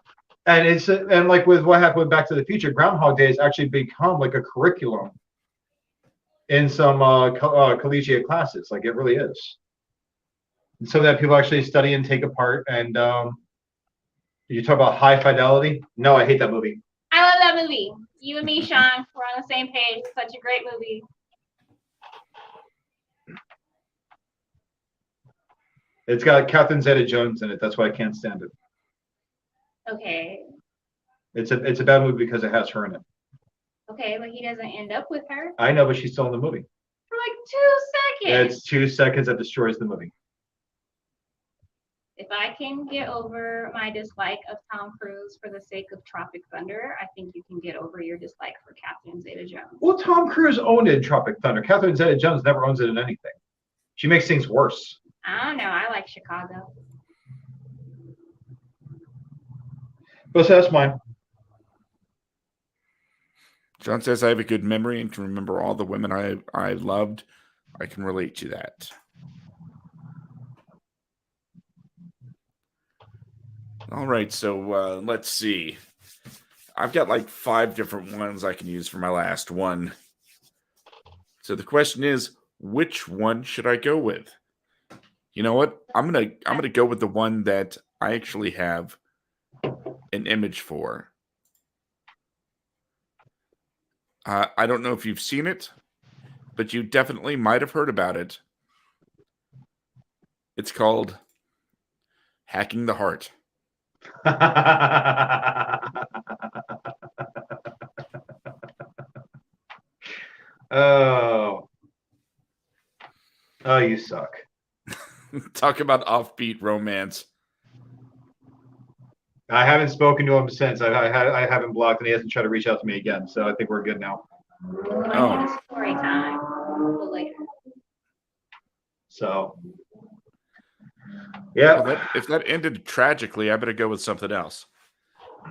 and it's and like with what happened with Back to the Future, Groundhog Day has actually become like a curriculum in some collegiate classes. Like it really is. And so that people actually study and take apart. And you talk about High Fidelity? No, I hate that movie. I love that movie. You and me, Sean, we're on the same page. It's such a great movie. It's got Catherine Zeta-Jones in it. That's why I can't stand it. Okay. It's a bad movie because it has her in it. Okay, but he doesn't end up with her I know, but she's still in the movie. for like 2 seconds. It's 2 seconds that destroys the movie. If I can get over my dislike of Tom Cruise for the sake of Tropic Thunder, I think you can get over your dislike for Catherine Zeta-Jones. Well, Tom Cruise owned it in Tropic Thunder. Catherine Zeta-Jones never owns it in anything. She makes things worse. I don't know. I like Chicago. But so that's mine. John says I have a good memory and can remember all the women I loved. I can relate to that. All right, so let's see. I've got like 5 different ones I can use for my last one. So the question is, which one should I go with? You know what? I'm gonna go with the one that I actually have an image for. I don't know if you've seen it, but you definitely might have heard about it. It's called Hacking the Heart. Oh, you suck. Talk about offbeat romance. I haven't spoken to him since. I haven't blocked, and he hasn't tried to reach out to me again. So I think we're good now. Oh. Story time. But later. So, yeah. Well, if that ended tragically, I better go with something else.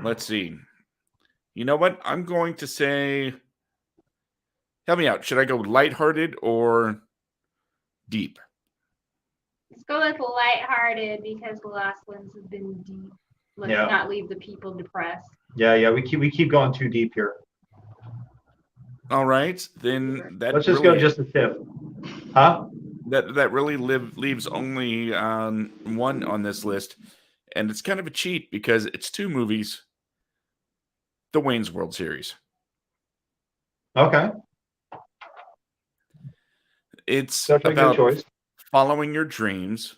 Let's see. You know what? I'm going to say, help me out. Should I go lighthearted or deep? Let's go with lighthearted because the last ones have been deep. Let's not leave the people depressed. Yeah. We keep going too deep here. All right, then Let's just go just a tip, huh? That really leaves only one on this list, and it's kind of a cheat because it's 2 movies. The Wayne's World series. Okay. It's Definitely a about good choice. following your dreams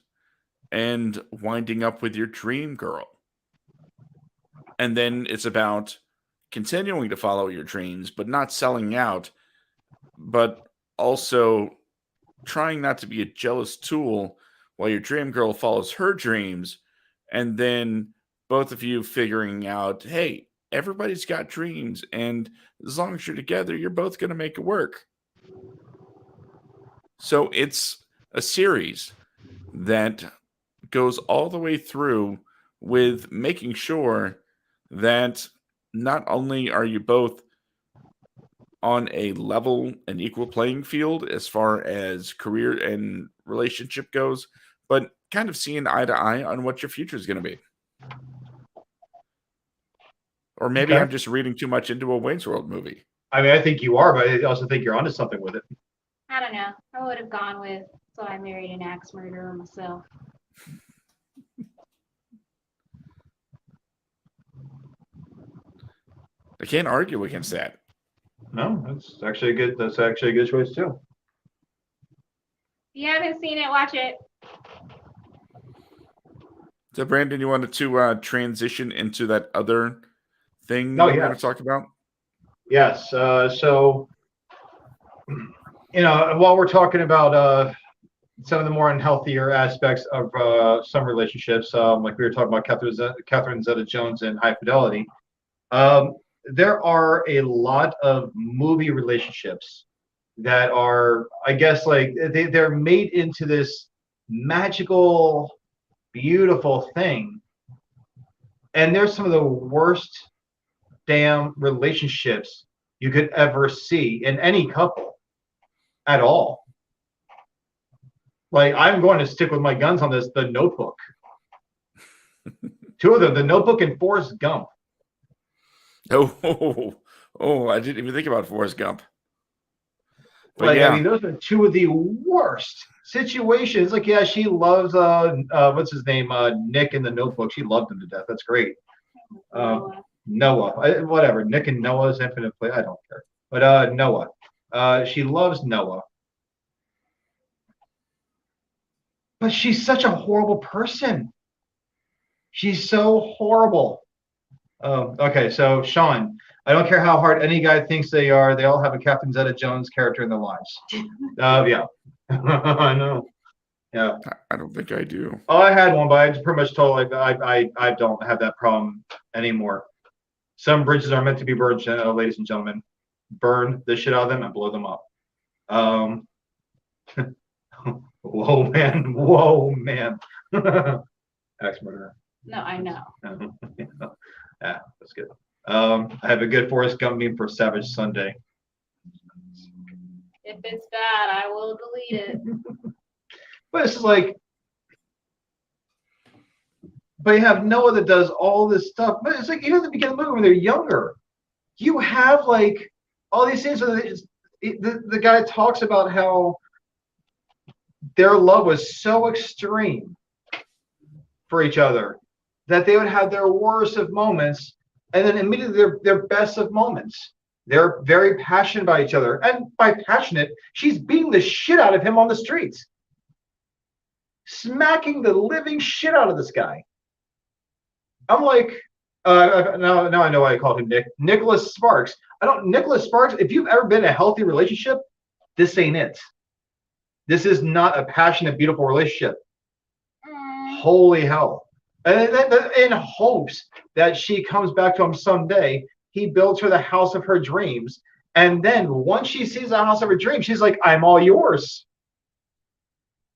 and winding up with your dream girl. And then it's about continuing to follow your dreams, but not selling out, but also trying not to be a jealous tool while your dream girl follows her dreams. And then both of you figuring out, hey, everybody's got dreams. And as long as you're together, you're both going to make it work. So it's a series that goes all the way through with making sure that not only are you both on a level and equal playing field as far as career and relationship goes, but kind of seeing eye to eye on what your future is going to be. Or maybe I'm just reading too much into a Wayne's World movie. I mean, I think you are, but I also think you're onto something with it. I don't know. I would have gone with So I Married an Axe Murderer myself. I can't argue against that. No, that's actually a good choice too. If you haven't seen it, watch it. So, Brandon, you wanted to transition into that other thing we're going to talk about? Yes. So, while we're talking about some of the more unhealthier aspects of some relationships, like we were talking about Catherine Zeta-Jones and High Fidelity. There are a lot of movie relationships that are, I guess, like they're made into this magical, beautiful thing. And they're some of the worst damn relationships you could ever see in any couple at all. Like, I'm going to stick with my guns on this. The Notebook. Two of them, The Notebook and Forrest Gump. Oh, I didn't even think about Forrest Gump. But Like, yeah, I mean, those are two of the worst situations. Like, yeah, she loves what's his name, Nick in The Notebook. She loved him to death. That's great. Noah, whatever. Nick and Noah's Infinite Play. I don't care. But Noah, she loves Noah. But she's such a horrible person. She's so horrible. Okay, so Sean, I don't care how hard any guy thinks they are. They all have a Captain Zeta-Jones character in their lives. Yeah. I know. Yeah. I don't think I do. Oh, I had one, but I just pretty much told I don't have that problem anymore. Some bridges are meant to be burned, ladies and gentlemen. Burn the shit out of them and blow them up. Whoa, man. Whoa, man. Axe murderer. No, I know. Yeah, that's good. I have a good Forrest Gump meme for Savage Sunday. If it's bad, I will delete it. But it's like, but you have Noah that does all this stuff. But it's like, even at the beginning of the movie when they're younger, you have like all these things. The guy talks about how their love was so extreme for each other that they would have their worst of moments and then immediately their best of moments. They're very passionate about each other. And by passionate, she's beating the shit out of him on the streets. Smacking the living shit out of this guy. I'm like, now I know why I called him Nick. Nicholas Sparks. Nicholas Sparks, if you've ever been in a healthy relationship, this ain't it. This is not a passionate, beautiful relationship. Holy hell. And in hopes that she comes back to him someday, he builds her the house of her dreams. And then once she sees the house of her dreams, she's like, I'm all yours.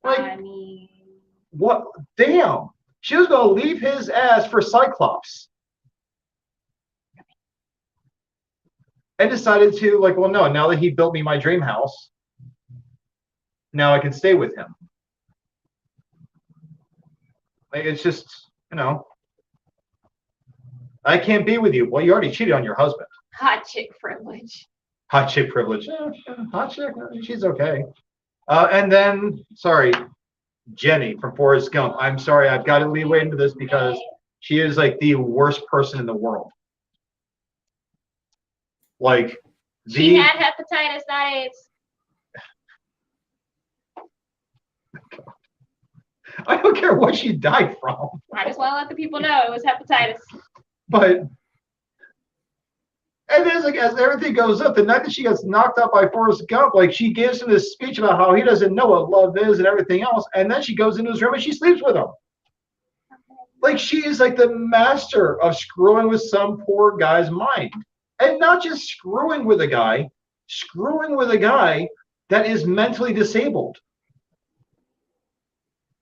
Like, I mean, what? Damn. She was going to leave his ass for Cyclops. And decided to, like, well, no, now that he built me my dream house, now I can stay with him. Like, it's just, you know, I can't be with you. Well, you already cheated on your husband. hot chick privilege. Hot chick privilege. Hot chick, she's okay. And then, sorry, Jenny from Forrest Gump. I'm sorry, I've got to leeway into this because she is like the worst person in the world. Like, She had hepatitis, not AIDS. I don't care what she died from. I just want to let the people know it was hepatitis. But and then like as everything goes up, the night that she gets knocked out by Forrest Gump, like she gives him this speech about how he doesn't know what love is and everything else, and then she goes into his room and she sleeps with him. Like she is like the master of screwing with some poor guy's mind. And not just screwing with a guy that is mentally disabled.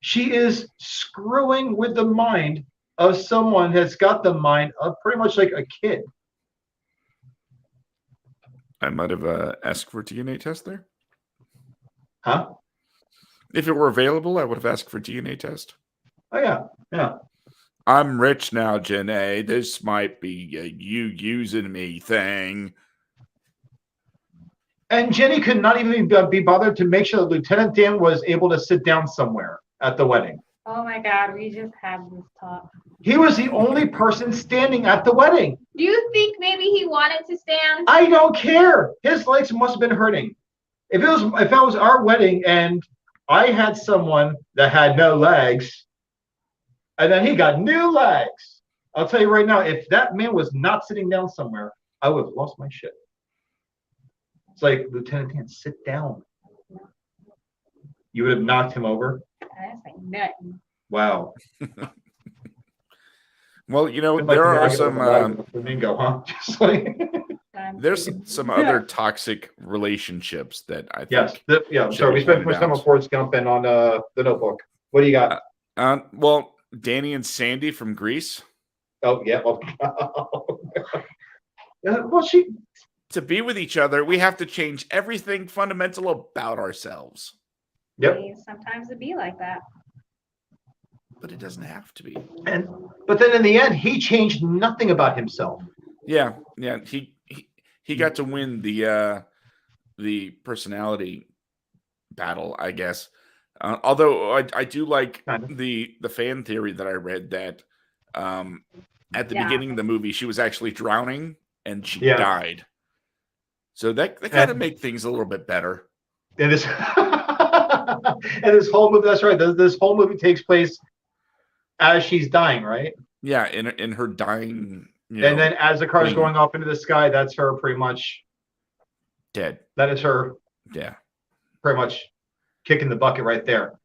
She is screwing with the mind of someone that's got the mind of pretty much like a kid. I might have asked for a DNA test there. Huh? If it were available, I would have asked for a DNA test. Oh, yeah. Yeah. I'm rich now, Janae. This might be a you using me thing. And Jenny could not even be bothered to make sure that Lieutenant Dan was able to sit down somewhere at the wedding. Oh my God, we just had this talk. He was the only person standing at the wedding. Do you think maybe he wanted to stand? I don't care. His legs must have been hurting. If it was our wedding and I had someone that had no legs, and then he got new legs, I'll tell you right now, if that man was not sitting down somewhere, I would have lost my shit. It's like, Lieutenant Dan, sit down. You would have knocked him over. That's like nothing. Wow. Well, you know, Been like there the are Dragon some of the Flamingo, huh? Just like there's some other toxic relationships that I yes. think Yeah. should Sorry, be we spent pointed much time on out. Forrest Gump and on the Notebook. What do you got? Well, Danny and Sandy from Greece. Oh yeah. Oh. Well, she. To be with each other, we have to change everything fundamental about ourselves. Yep. Sometimes it be like that. But it doesn't have to be. But then in the end, he changed nothing about himself. Yeah. He got to win the personality battle, I guess. Although I do like the fan theory that I read that at the beginning of the movie she was actually drowning and she died. So that kind of make things a little bit better. And this and this whole movie, that's right. This whole movie takes place as she's dying, right? Yeah, in her dying. And then as the car's going off into the sky, that's her pretty much dead. That is her. Yeah. Pretty much kicking the bucket right there.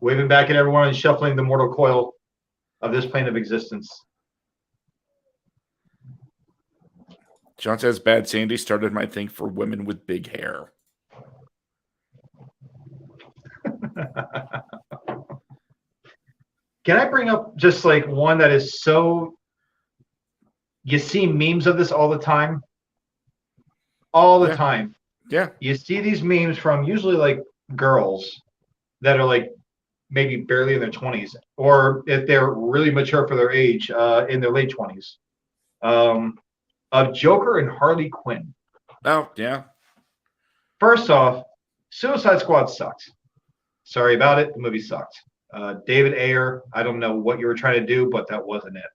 Waving back at everyone and shuffling the mortal coil of this plane of existence. John says Bad Sandy started my thing for women with big hair. Can I bring up just like one that is so, you see memes of this all the time? All the time. Yeah. You see these memes from usually like girls that are like maybe barely in their 20s, or if they're really mature for their age, in their late 20s. Of Joker and Harley Quinn. Oh, yeah. First off, Suicide Squad sucks. Sorry about it. The movie sucked. David Ayer, I don't know what you were trying to do, but that wasn't it.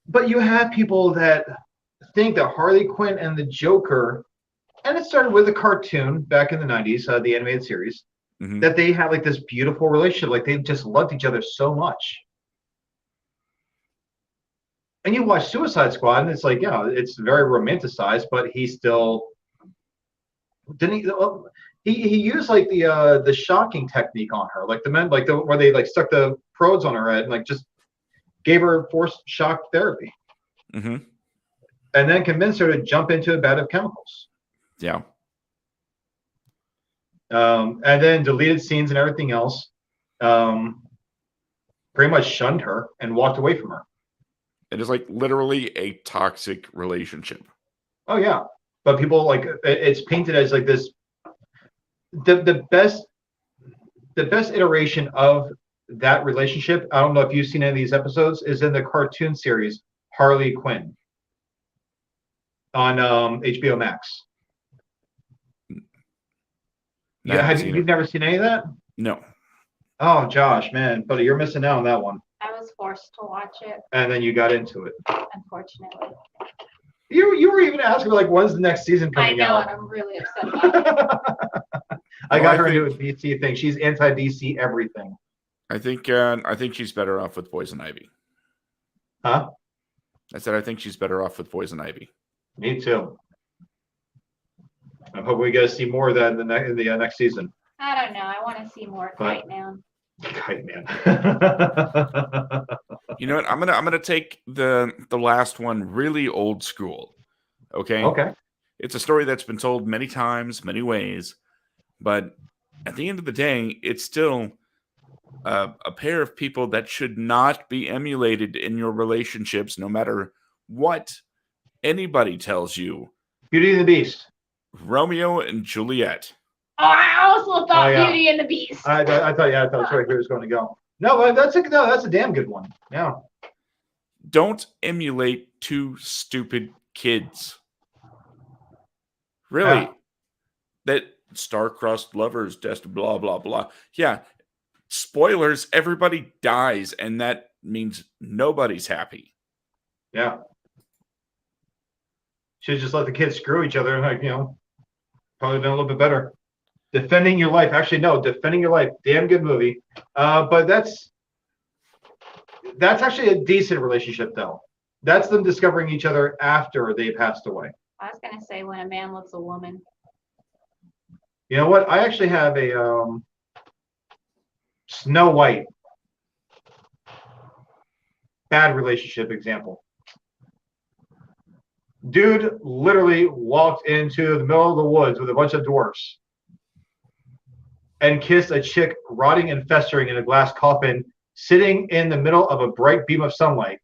But you have people that think that Harley Quinn and the Joker, and it started with a cartoon back in the 90s, the animated series, that they had like this beautiful relationship. Like they just loved each other so much. And you watch Suicide Squad, and it's like, yeah, it's very romanticized, but he still didn't. He used like the shocking technique on her, like the men, like where they like stuck the probes on her head and like just gave her forced shock therapy, and then convinced her to jump into a bed of chemicals. Yeah. And then deleted scenes and everything else. Pretty much shunned her and walked away from her. It is like literally a toxic relationship. Oh yeah, but people like it's painted as like this. The best iteration of that relationship. I don't know if you've seen any of these episodes. Is in the cartoon series Harley Quinn on HBO Max. You've never seen any of that? No. Oh, Josh, man, buddy, you're missing out on that one. I was forced to watch it. And then you got into it. Unfortunately. You were even asking like, when's the next season coming out? I know, and I'm really upset about it. I got her into a DC thing. She's anti-DC everything. I think she's better off with Poison Ivy. Huh? I said I think she's better off with Poison Ivy. Me too. I'm hoping we get to see more of that in the next season. I don't know. I want to see more Kite Man. Kite Man. You know what? I'm gonna take the last one really old school. Okay. Okay. It's a story that's been told many times, many ways, but at the end of the day, it's still a pair of people that should not be emulated in your relationships, no matter what anybody tells you. Beauty and the Beast. Romeo and Juliet. Oh, I also thought Beauty and the Beast. I thought that's where he was going to go. No, but that's a damn good one. Yeah. Don't emulate two stupid kids. Really. That star-crossed lovers, just blah, blah, blah. Yeah. Spoilers, everybody dies, and that means nobody's happy. Yeah. Should just let the kids screw each other and, like, probably been a little bit better. Defending Your Life. Actually, no, Defending Your Life. Damn good movie. But that's actually a decent relationship, though. That's them discovering each other after they passed away. I was going to say when a man loves a woman. You know what? I actually have a Snow White bad relationship example. Dude literally walked into the middle of the woods with a bunch of dwarfs and kissed a chick rotting and festering in a glass coffin sitting in the middle of a bright beam of sunlight.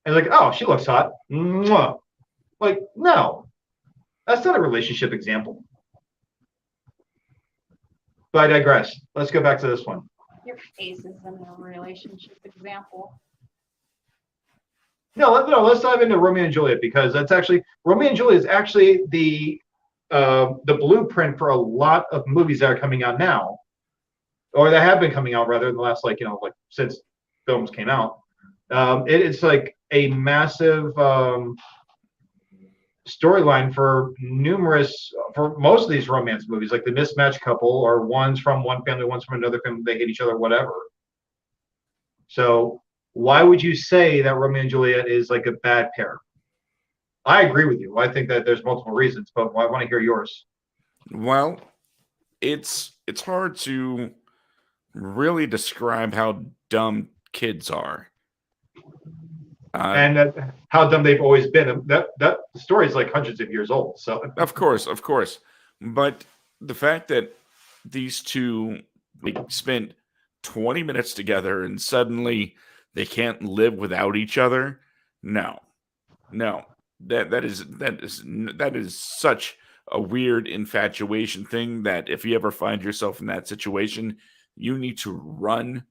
And like, oh, she looks hot. Mwah. Like, no, that's not a relationship example. But I digress. Let's go back to this one. Your face is in a relationship example. No, let's dive into Romeo and Juliet, because that's actually Romeo and Juliet is actually the blueprint for a lot of movies that are coming out now, or that have been coming out rather in the last since films came out. It's like a massive storyline for most of these romance movies, like the mismatched couple, or one's from one family, one's from another family, they hate each other, whatever. So why would you say that Romeo and Juliet is like a bad pair? I agree with you. I think that there's multiple reasons, but I want to hear yours. Well, it's hard to really describe how dumb kids are. And how dumb they've always been. That story is like hundreds of years old. So Of course. But the fact that these two spent 20 minutes together and suddenly they can't live without each other. No. That is such a weird infatuation thing that if you ever find yourself in that situation, you need to run.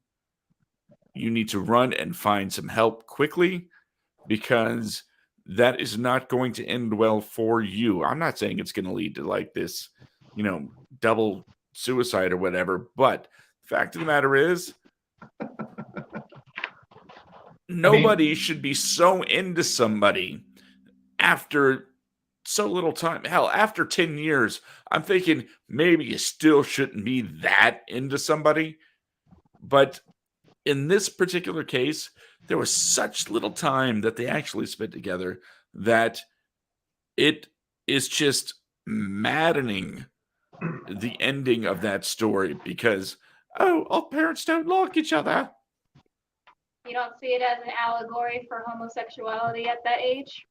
You need to run and find some help quickly, because that is not going to end well for you. I'm not saying it's going to lead to like this, double suicide or whatever, but the fact of the matter is, nobody should be so into somebody after so little time. Hell, after 10 years, I'm thinking maybe you still shouldn't be that into somebody. But in this particular case, there was such little time that they actually spent together that it is just maddening, the ending of that story, because, our parents don't like each other. You don't see it as an allegory for homosexuality at that age?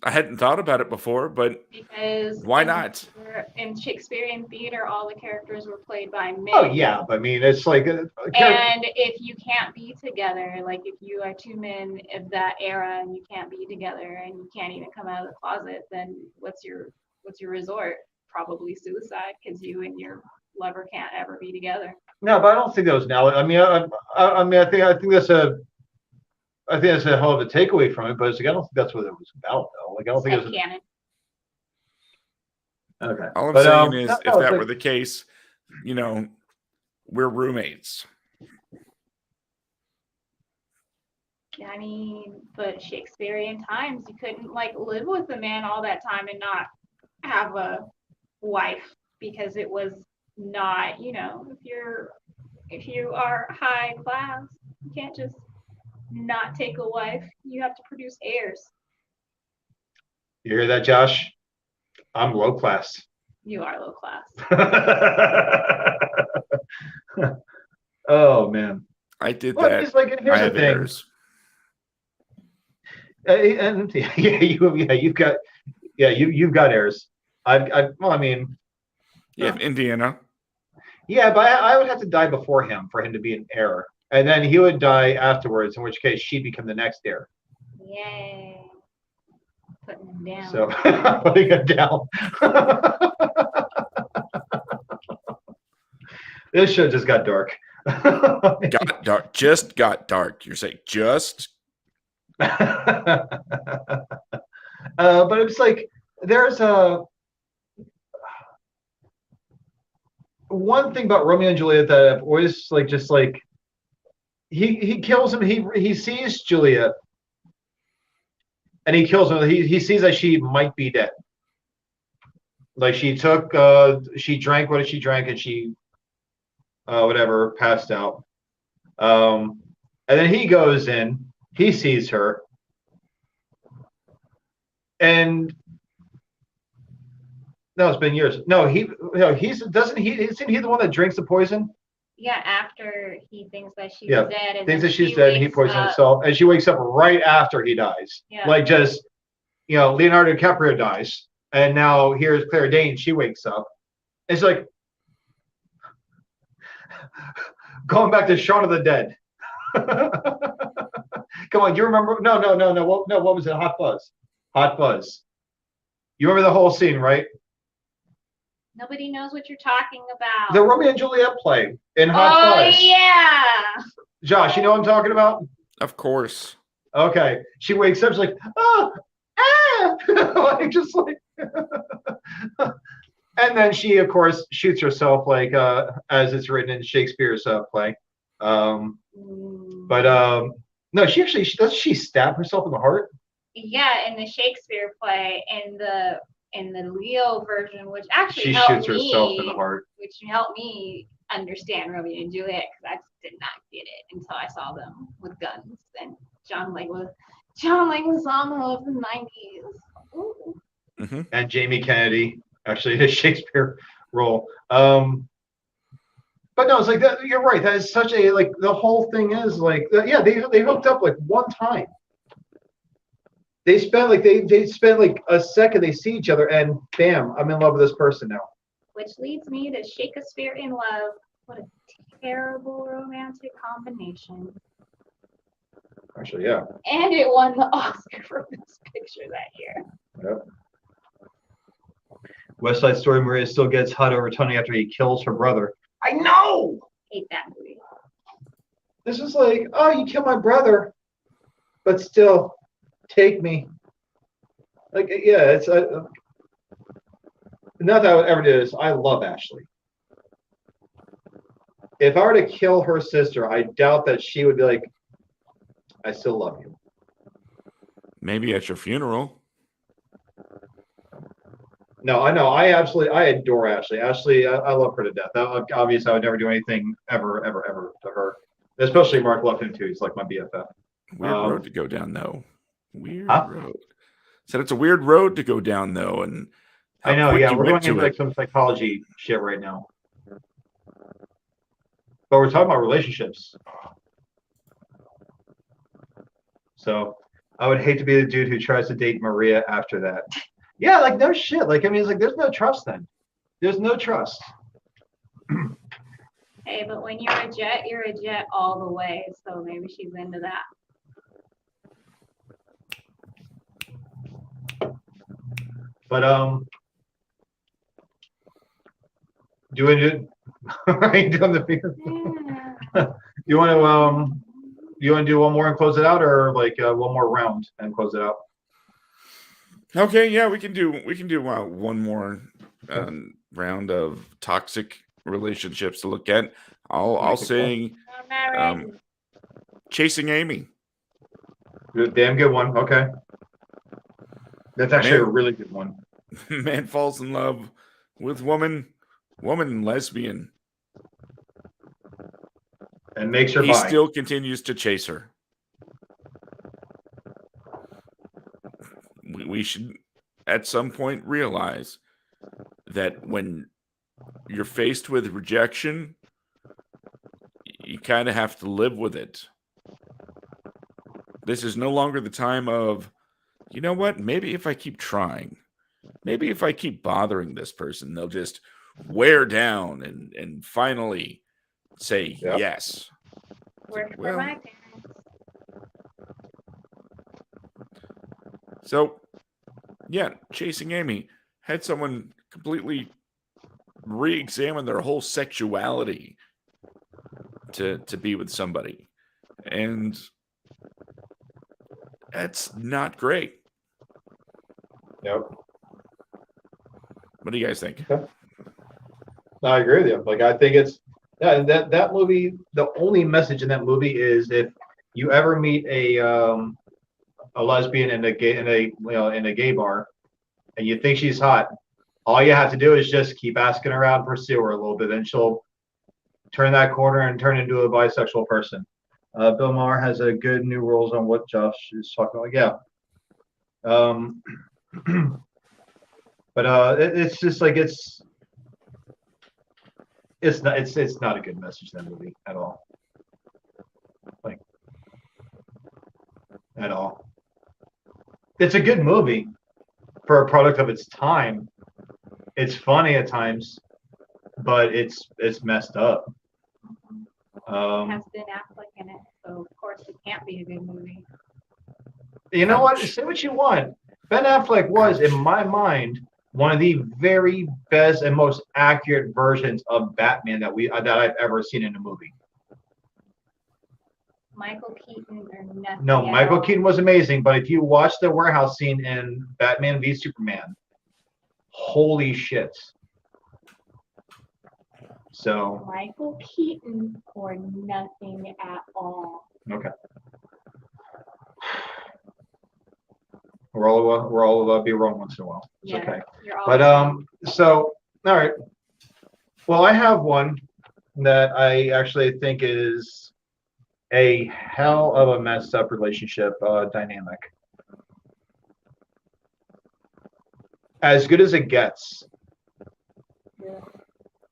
I hadn't thought about it before, but Because why not? In Shakespearean theater, all the characters were played by men. Oh yeah, but I mean, it's like And if you can't be together, like if you are two men of that era and you can't be together and you can't even come out of the closet, then what's your resort? Probably suicide, because you and your lover can't ever be together. no, but I don't think that was now. I mean, I think that's a hell of a takeaway from it, but I don't think that's what it was about, though. Like, I don't think it was canon. Okay. All I'm But, saying is, no, if that like- were the case, we're roommates. I mean, but Shakespearean times, you couldn't like live with a man all that time and not have a wife, because it was not, if you are high class, you can't just not take a wife. You have to produce heirs. You hear that, Josh? I'm low class. You are low class. Oh man. I did Well, that. it's like, I here's the have thing. heirs. And you've got heirs. Well, I mean, You have Indiana. yeah, but I would have to die before him for him to be an heir, and then he would die afterwards, in which case she'd become the next heir. Yay. Putting them down. So putting it down. This show just got dark. Got dark. Just got dark. You're saying just? But it's like there's one thing about Romeo and Juliet that I've always he kills him. He sees Juliet and he kills him. He sees that she might be dead. Like she drank what she drank, and she whatever, passed out. And then he goes in, he sees her, and No, it's been years. No, isn't he the one that drinks the poison? Yeah, after he thinks that she's Yeah, dead, and thinks then that she's she dead, and he wakes poisons up. himself, and she wakes up right after he dies. Yeah. Like just, Leonardo DiCaprio dies, and now here's Claire Danes. She wakes up. It's like going back to Shaun of the Dead. Come on, you remember? No. What was it? Hot Fuzz. Hot Fuzz. You remember the whole scene, right? Nobody knows what you're talking about. The Romeo and Juliet play in Hot Fuzz. Oh yeah. Josh, you know what I'm talking about? Of course. Okay. She wakes up, she's like, oh, like just like and then she of course shoots herself like as it's written in Shakespeare's play. But no, doesn't she stab herself in the heart? Yeah, in the Shakespeare play, in the Leo version, which actually She helped shoots herself in the me, heart. which helped me understand Romeo and Juliet, because I did not get it until I saw them with guns. And John Leguizamo of the 90s. Ooh. Mm-hmm. And Jamie Kennedy, actually his Shakespeare role. But no, it's like that. You're right. That is such a like. The whole thing is like, yeah, they hooked up like one time. They spent like they spent like a second. They see each other, and bam, I'm in love with this person now. Which leads me to Shakespeare in Love. What a terrible romantic combination. Actually, yeah. And it won the Oscar for Best Picture that year. Yep. West Side Story. Maria still gets hot over Tony after he kills her brother. I know. Hate that movie. This is like, oh, you killed my brother, but still, take me. Like, yeah, it's not that I would ever do this. I love Ashley. If I were to kill her sister, I doubt that she would be like, I still love you. Maybe at your funeral. No, I know. I adore Ashley. Ashley, I love her to death. Obviously, I would never do anything ever to her. Especially Mark Lufkin too. He's like my BFF. Weird road to go down, though. Weird Huh? road. Said it's a weird road to go down, though, and I know. quick Yeah, you we're went going into to like some psychology shit right now. But we're talking about relationships. So I would hate to be the dude who tries to date Maria after that. Yeah, like no shit. Like, I mean, it's like there's no trust then. There's no trust. Hey, but when you're a jet all the way. So maybe she's into that. But do you are you doing the finger? Yeah. You want to do one more and close it out, or like one more round and close it out? Okay, yeah, we can do one more round of toxic relationships to look at. I'll say I'm not ready. Chasing Amy. Damn good one. Okay, that's actually a Man. really good one. Man falls in love with woman lesbian. And makes her He bi. still continues to chase her. We should at some point realize that when you're faced with rejection, you kind of have to live with it. This is no longer the time of, you know what, maybe if I keep trying, maybe if I keep bothering this person, they'll just wear down and finally say yes. Worked Well, for my parents. So, yeah, Chasing Amy had someone completely re-examine their whole sexuality to be with somebody. And that's not great. Yep. What do you guys think? Okay. No, I agree with you. Like, I think it's that movie. The only message in that movie is if you ever meet a lesbian in a gay bar, and you think she's hot, all you have to do is just keep asking her out and pursue her a little bit, and she'll turn that corner and turn into a bisexual person. Bill Maher has a good new rules on what Josh is talking about. Yeah. But it's just like it's not a good message, that movie, at all. Like, at all. It's a good movie for a product of its time. It's funny at times, but it's messed up. It has Ben Affleck in it, so of course it can't be a good movie. You know what? Ouch. Say what you want. Ben Affleck was, in my mind, one of the very best and most accurate versions of Batman that I've ever seen in a movie. Michael Keaton or nothing. No, at Michael all. Keaton was amazing, but if you watch the warehouse scene in Batman v Superman, holy shit. So, Michael Keaton or nothing at all. okay. We're all be wrong once in a while. It's Yeah, okay. you're all But so all right. Well, I have one that I actually think is a hell of a messed up relationship dynamic. As good as it gets, Yeah.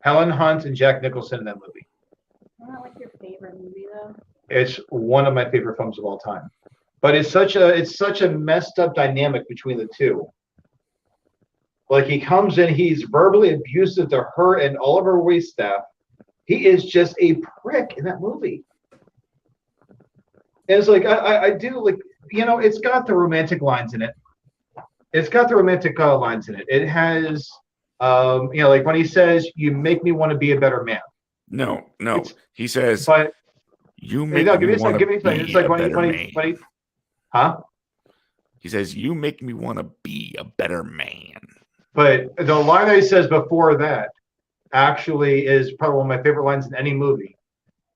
Helen Hunt and Jack Nicholson in that movie. Isn't that like your favorite movie though? It's one of my favorite films of all time. But it's such a messed up dynamic between the two. Like, he comes in, he's verbally abusive to her and all of her wait staff. He is just a prick in that movie. And it's like I do, like, it's got the romantic lines in it. It's got the romantic lines in it. It has like when he says, "You make me want to be a better man." No. It's- He says, But you hey, make no, me want give me to a second. It's be like a better man. huh? He says, you make me want to be a better man. But the line that he says before that actually is probably one of my favorite lines in any movie.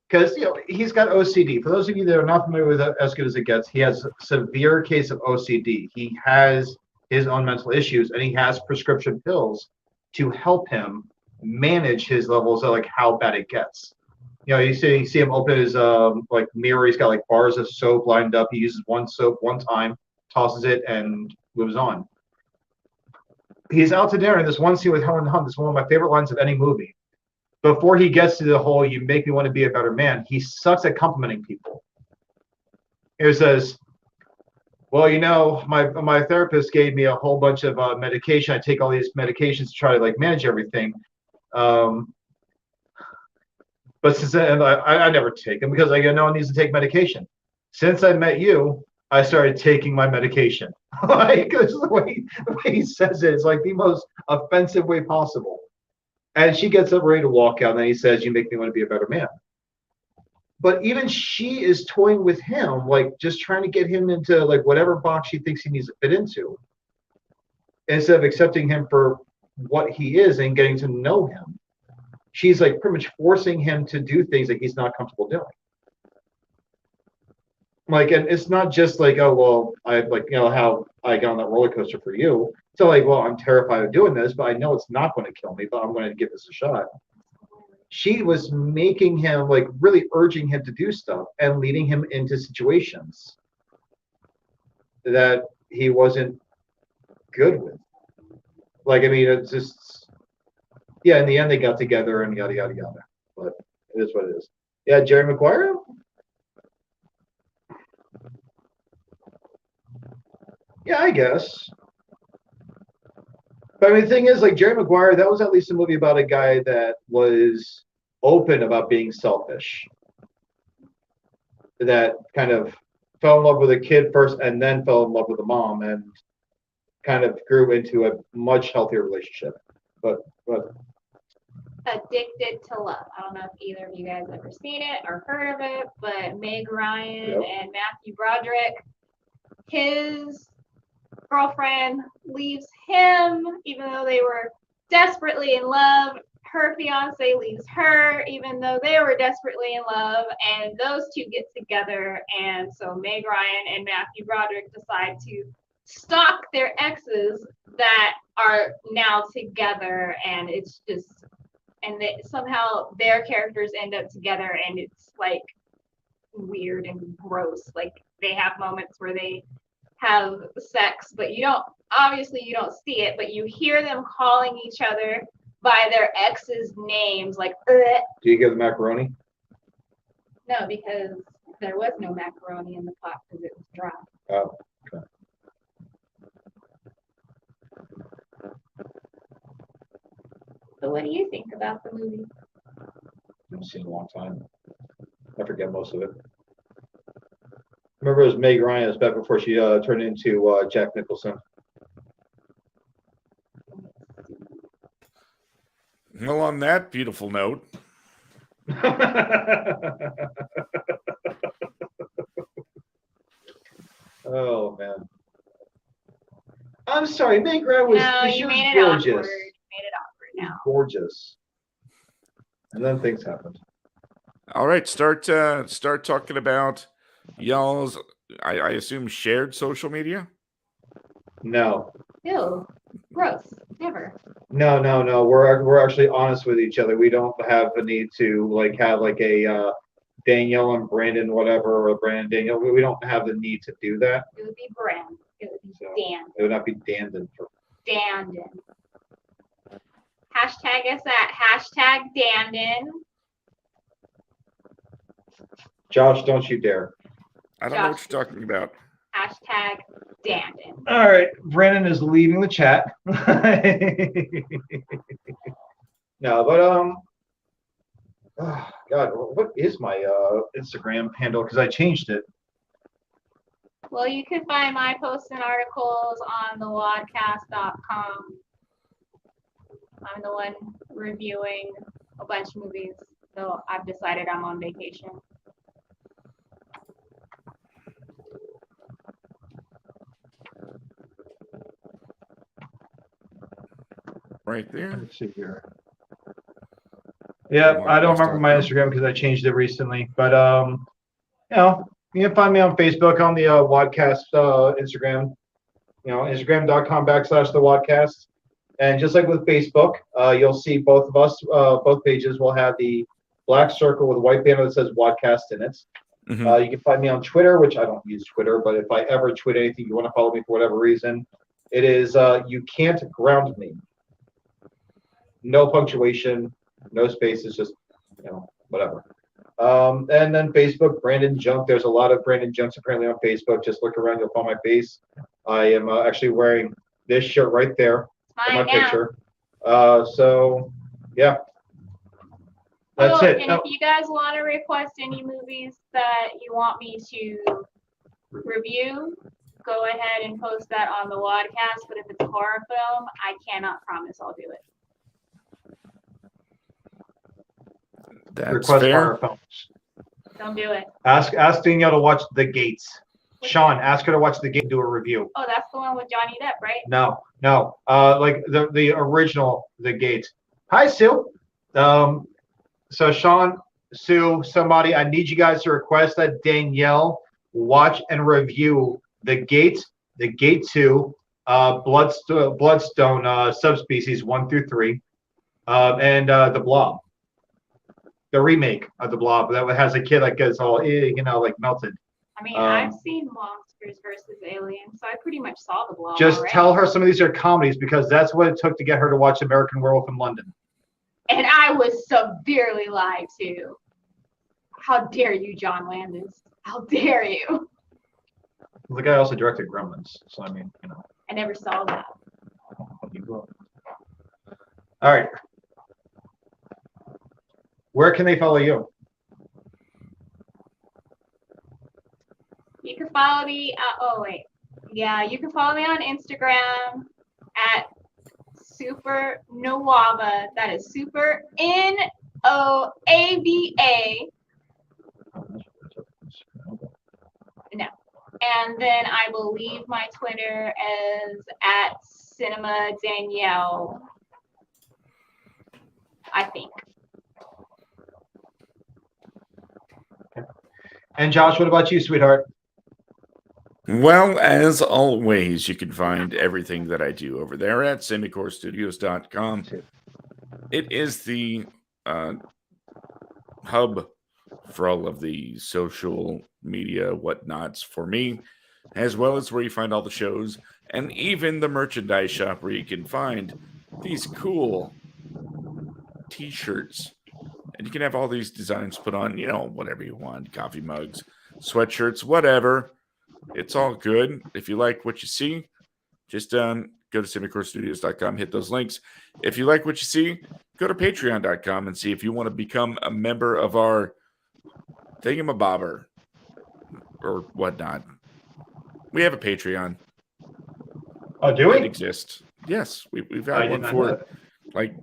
Because he's got OCD. For those of you that are not familiar with As Good as It Gets, he has a severe case of OCD. He has his own mental issues, and he has prescription pills to help him manage his levels of like how bad it gets. You see him open his like mirror. He's got like bars of soap lined up. He uses one soap one time, tosses it, and moves on. He's out to dinner in this one scene with Helen Hunt. This is one of my favorite lines of any movie. Before he gets to the whole "you make me want to be a better man," he sucks at complimenting people. He says, "Well, my therapist gave me a whole bunch of medication. I take all these medications to try to like manage everything. But since then, I never take them because no one needs to take medication. Since I met you, I started taking my medication." Like, the way he says it is like the most offensive way possible. And she gets up ready to walk out, and then he says, "You make me want to be a better man." But even she is toying with him, like just trying to get him into like whatever box she thinks he needs to fit into, instead of accepting him for what he is and getting to know him. She's like pretty much forcing him to do things that he's not comfortable doing. Like, and it's not just like, "Oh, well, I like, how I got on that roller coaster for you." So like, "Well, I'm terrified of doing this, but I know it's not going to kill me, but I'm going to give this a shot." She was making him, like, really urging him to do stuff and leading him into situations that he wasn't good with. Like, I mean, it's just, yeah, in the end, they got together and yada, yada, yada. But it is what it is. Yeah, Jerry Maguire? Yeah, I guess. But I mean, the thing is, like, Jerry Maguire, that was at least a movie about a guy that was open about being selfish. That kind of fell in love with a kid first and then fell in love with a mom and kind of grew into a much healthier relationship. But Addicted to Love. I don't know if either of you guys ever seen it or heard of it, but Meg Ryan Yep. and Matthew Broderick, his girlfriend leaves him even though they were desperately in love. Her fiance leaves her even though they were desperately in love, and those two get together, and so Meg Ryan and Matthew Broderick decide to stalk their exes that are now together, and it's just, and somehow their characters end up together, and it's like weird and gross. Like, they have moments where they have sex, but you don't see it, but you hear them calling each other by their ex's names, like Do you give the macaroni? no, because there was no macaroni in the pot because it was dry. Oh, okay. So what do you think about the movie? Haven't seen it in a long time. I forget most of it. Remember, it was Meg Ryan. It was back before she turned into Jack Nicholson. Well, on that beautiful note, Oh man, I'm sorry. Meg Ryan was No, she you was made it gorgeous. awkward. You made it awkward now. Gorgeous. And then things happened. all right, start talking about y'all's. I assume shared social media. No, Ew, gross. Never. no. We're actually honest with each other. We don't have the need to like have like a Danielle and Brandon whatever or Brandon Danielle. We don't have the need to do that. It would be Brand. It would be So, Dan. It would not be Dandon. Dandon. Hashtag us at #Dandon. Josh, don't you dare. I don't know what you're talking about. #Dandon. All right, Brandon is leaving the chat. No, but oh, God, what is my Instagram handle? Because I changed it. Well, you can find my posts and articles on the WADcast.com. I'm the one reviewing a bunch of movies, so I've decided I'm on vacation. Right there. Let's see here. Yeah, I don't remember my Instagram because I changed it recently. But you know, you can find me on Facebook on the WADcast Instagram. You know, Instagram.com/the WADcast. And just like with Facebook, you'll see both of us, both pages will have the black circle with a white banner that says WADcast in it. Mhm. You can find me on Twitter, which I don't use Twitter, but if I ever tweet anything, you want to follow me for whatever reason, it is You Can't Ground Me. No punctuation, no spaces, just, you know, whatever. And then Facebook, Brandon Junk. There's a lot of Brandon Junks apparently on Facebook. Just look around, you'll find my face. I am actually wearing this shirt right there in my Mine now. picture. So, yeah. That's Oh, it. and if you guys want to request any movies that you want me to review, go ahead and post that on the WADcast. But if it's a horror film, I cannot promise I'll do it. That's Request fair. horror films. Don't do it. Ask Danielle to watch The Gates. Sean, ask her to watch The Gate and do a review. Oh, that's the one with Johnny Depp, right? No. Like the original The Gate. Hi, Sue. So Sean, Sue, somebody, I need you guys to request that Danielle watch and review The Gate 2, Bloodstone subspecies 1 through 3, and The Blob. The remake of The Blob that has a kid that gets all, like melted. I mean, I've seen Monsters vs. Aliens, so I pretty much saw The Blob Just already. tell her some of these are comedies because that's what it took to get her to watch American Werewolf in London. And I was severely lied to. How dare you, John Landis? How dare you? The guy also directed Gremlins, so I mean, you know. I never saw that. All right. Where can they follow you? You can follow me. You can follow me on Instagram at Super Noava. That is Super NOAVA. No. And then I believe my Twitter is at Cinema Danielle. I think. And Josh, what about you, sweetheart? Well, as always, you can find everything that I do over there at CindyCoreStudios.com. It is the hub for all of the social media whatnots for me. as well as where you find all the shows and even the merchandise shop where you can find these cool t-shirts. And you can have all these designs put on, whatever you want, coffee mugs, sweatshirts, whatever. It's all good. If you like what you see, just go to CinemaCoreStudios.com, hit those links. If you like what you see, go to Patreon.com and see if you want to become a member of our thingamabobber or whatnot. We have a Patreon. Oh, do we? It exists. Yes, we've I had did one not know for that. like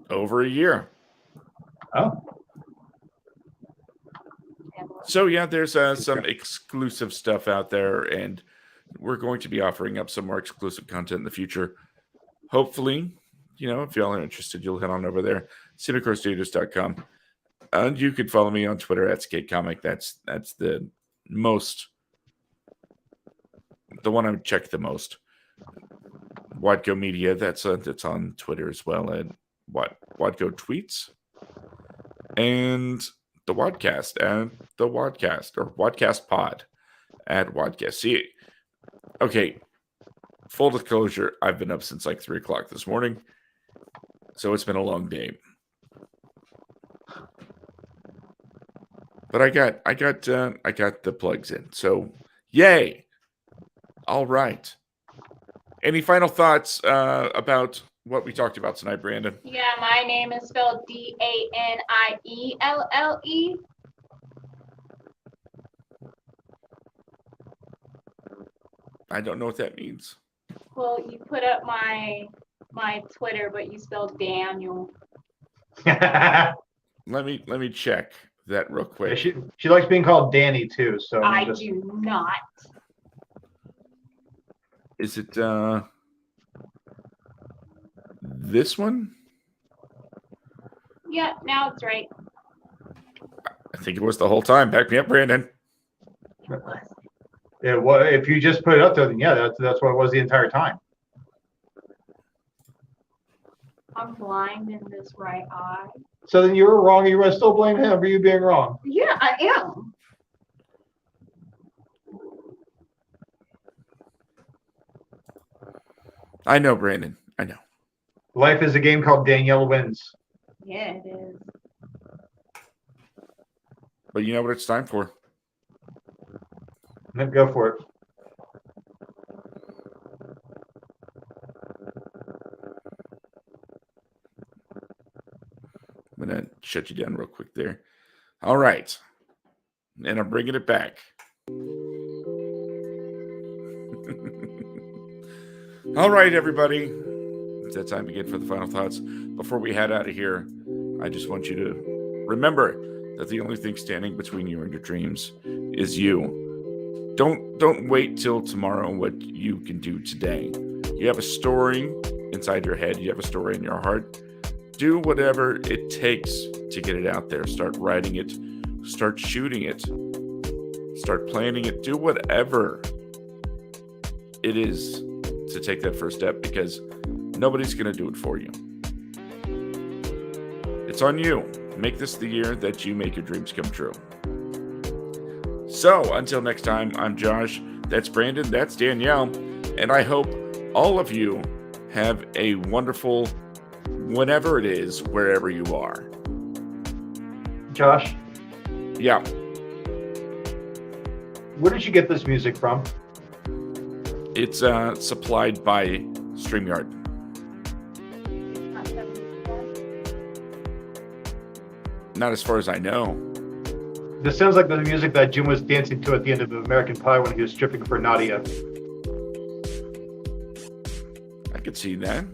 over a year. Oh, So yeah, there's some exclusive stuff out there, and we're going to be offering up some more exclusive content in the future. Hopefully, if y'all are interested, you'll head on over there, CinemaCoreStudios.com. And you can follow me on Twitter at SkateComic. That's the one I check the most. Wadco Media, that's on Twitter as well, and Wadco Tweets, and the WADcast and the WADcast or WADcast Pod at WADcast. See, okay, full disclosure, I've been up since like 3:00 this morning, so it's been a long day. But I got the plugs in, so yay! All right. Any final thoughts about what we talked about tonight, Brandon? Yeah, my name is spelled Danielle. I don't know what that means. Well, you put up my Twitter, but you spelled Daniel. yeah, Let me check that real quick. she likes being called Danny too. So I do not. Is it this one? Yeah, now it's right. I think it was the whole time. Back me up, Brandon. It was. Yeah, well, if you just put it up there, then yeah, that's what it was the entire time. I'm blind in this right eye. So then you were wrong. You were still blaming him for you being wrong. Yeah, I am. I know, Brandon. I know. Life is a game called Danielle Wins. Yeah, it is. But you know what it's time for? Go for it. I'm going to shut you down real quick there. All right. And I'm bringing it back. All right, everybody. It's that time again for the final thoughts. Before we head out of here, I just want you to remember that the only thing standing between you and your dreams is you. Don't wait till tomorrow what you can do today. You have a story inside your head. You have a story in your heart. Do whatever it takes to get it out there. Start writing it. Start shooting it. Start planning it. Do whatever it is to take that first step, because nobody's going to do it for you. It's on you. Make this the year that you make your dreams come true. So until next time, I'm Josh. That's Brandon. That's Danielle. And I hope all of you have a wonderful whenever it is, wherever you are. Josh, Yeah. where did you get this music from? It's supplied by StreamYard. Not 74. Not as far as I know. This sounds like the music that Jim was dancing to at the end of American Pie when he was stripping for Nadia. I could see that.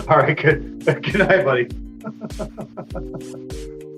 All right, good. Good night, buddy.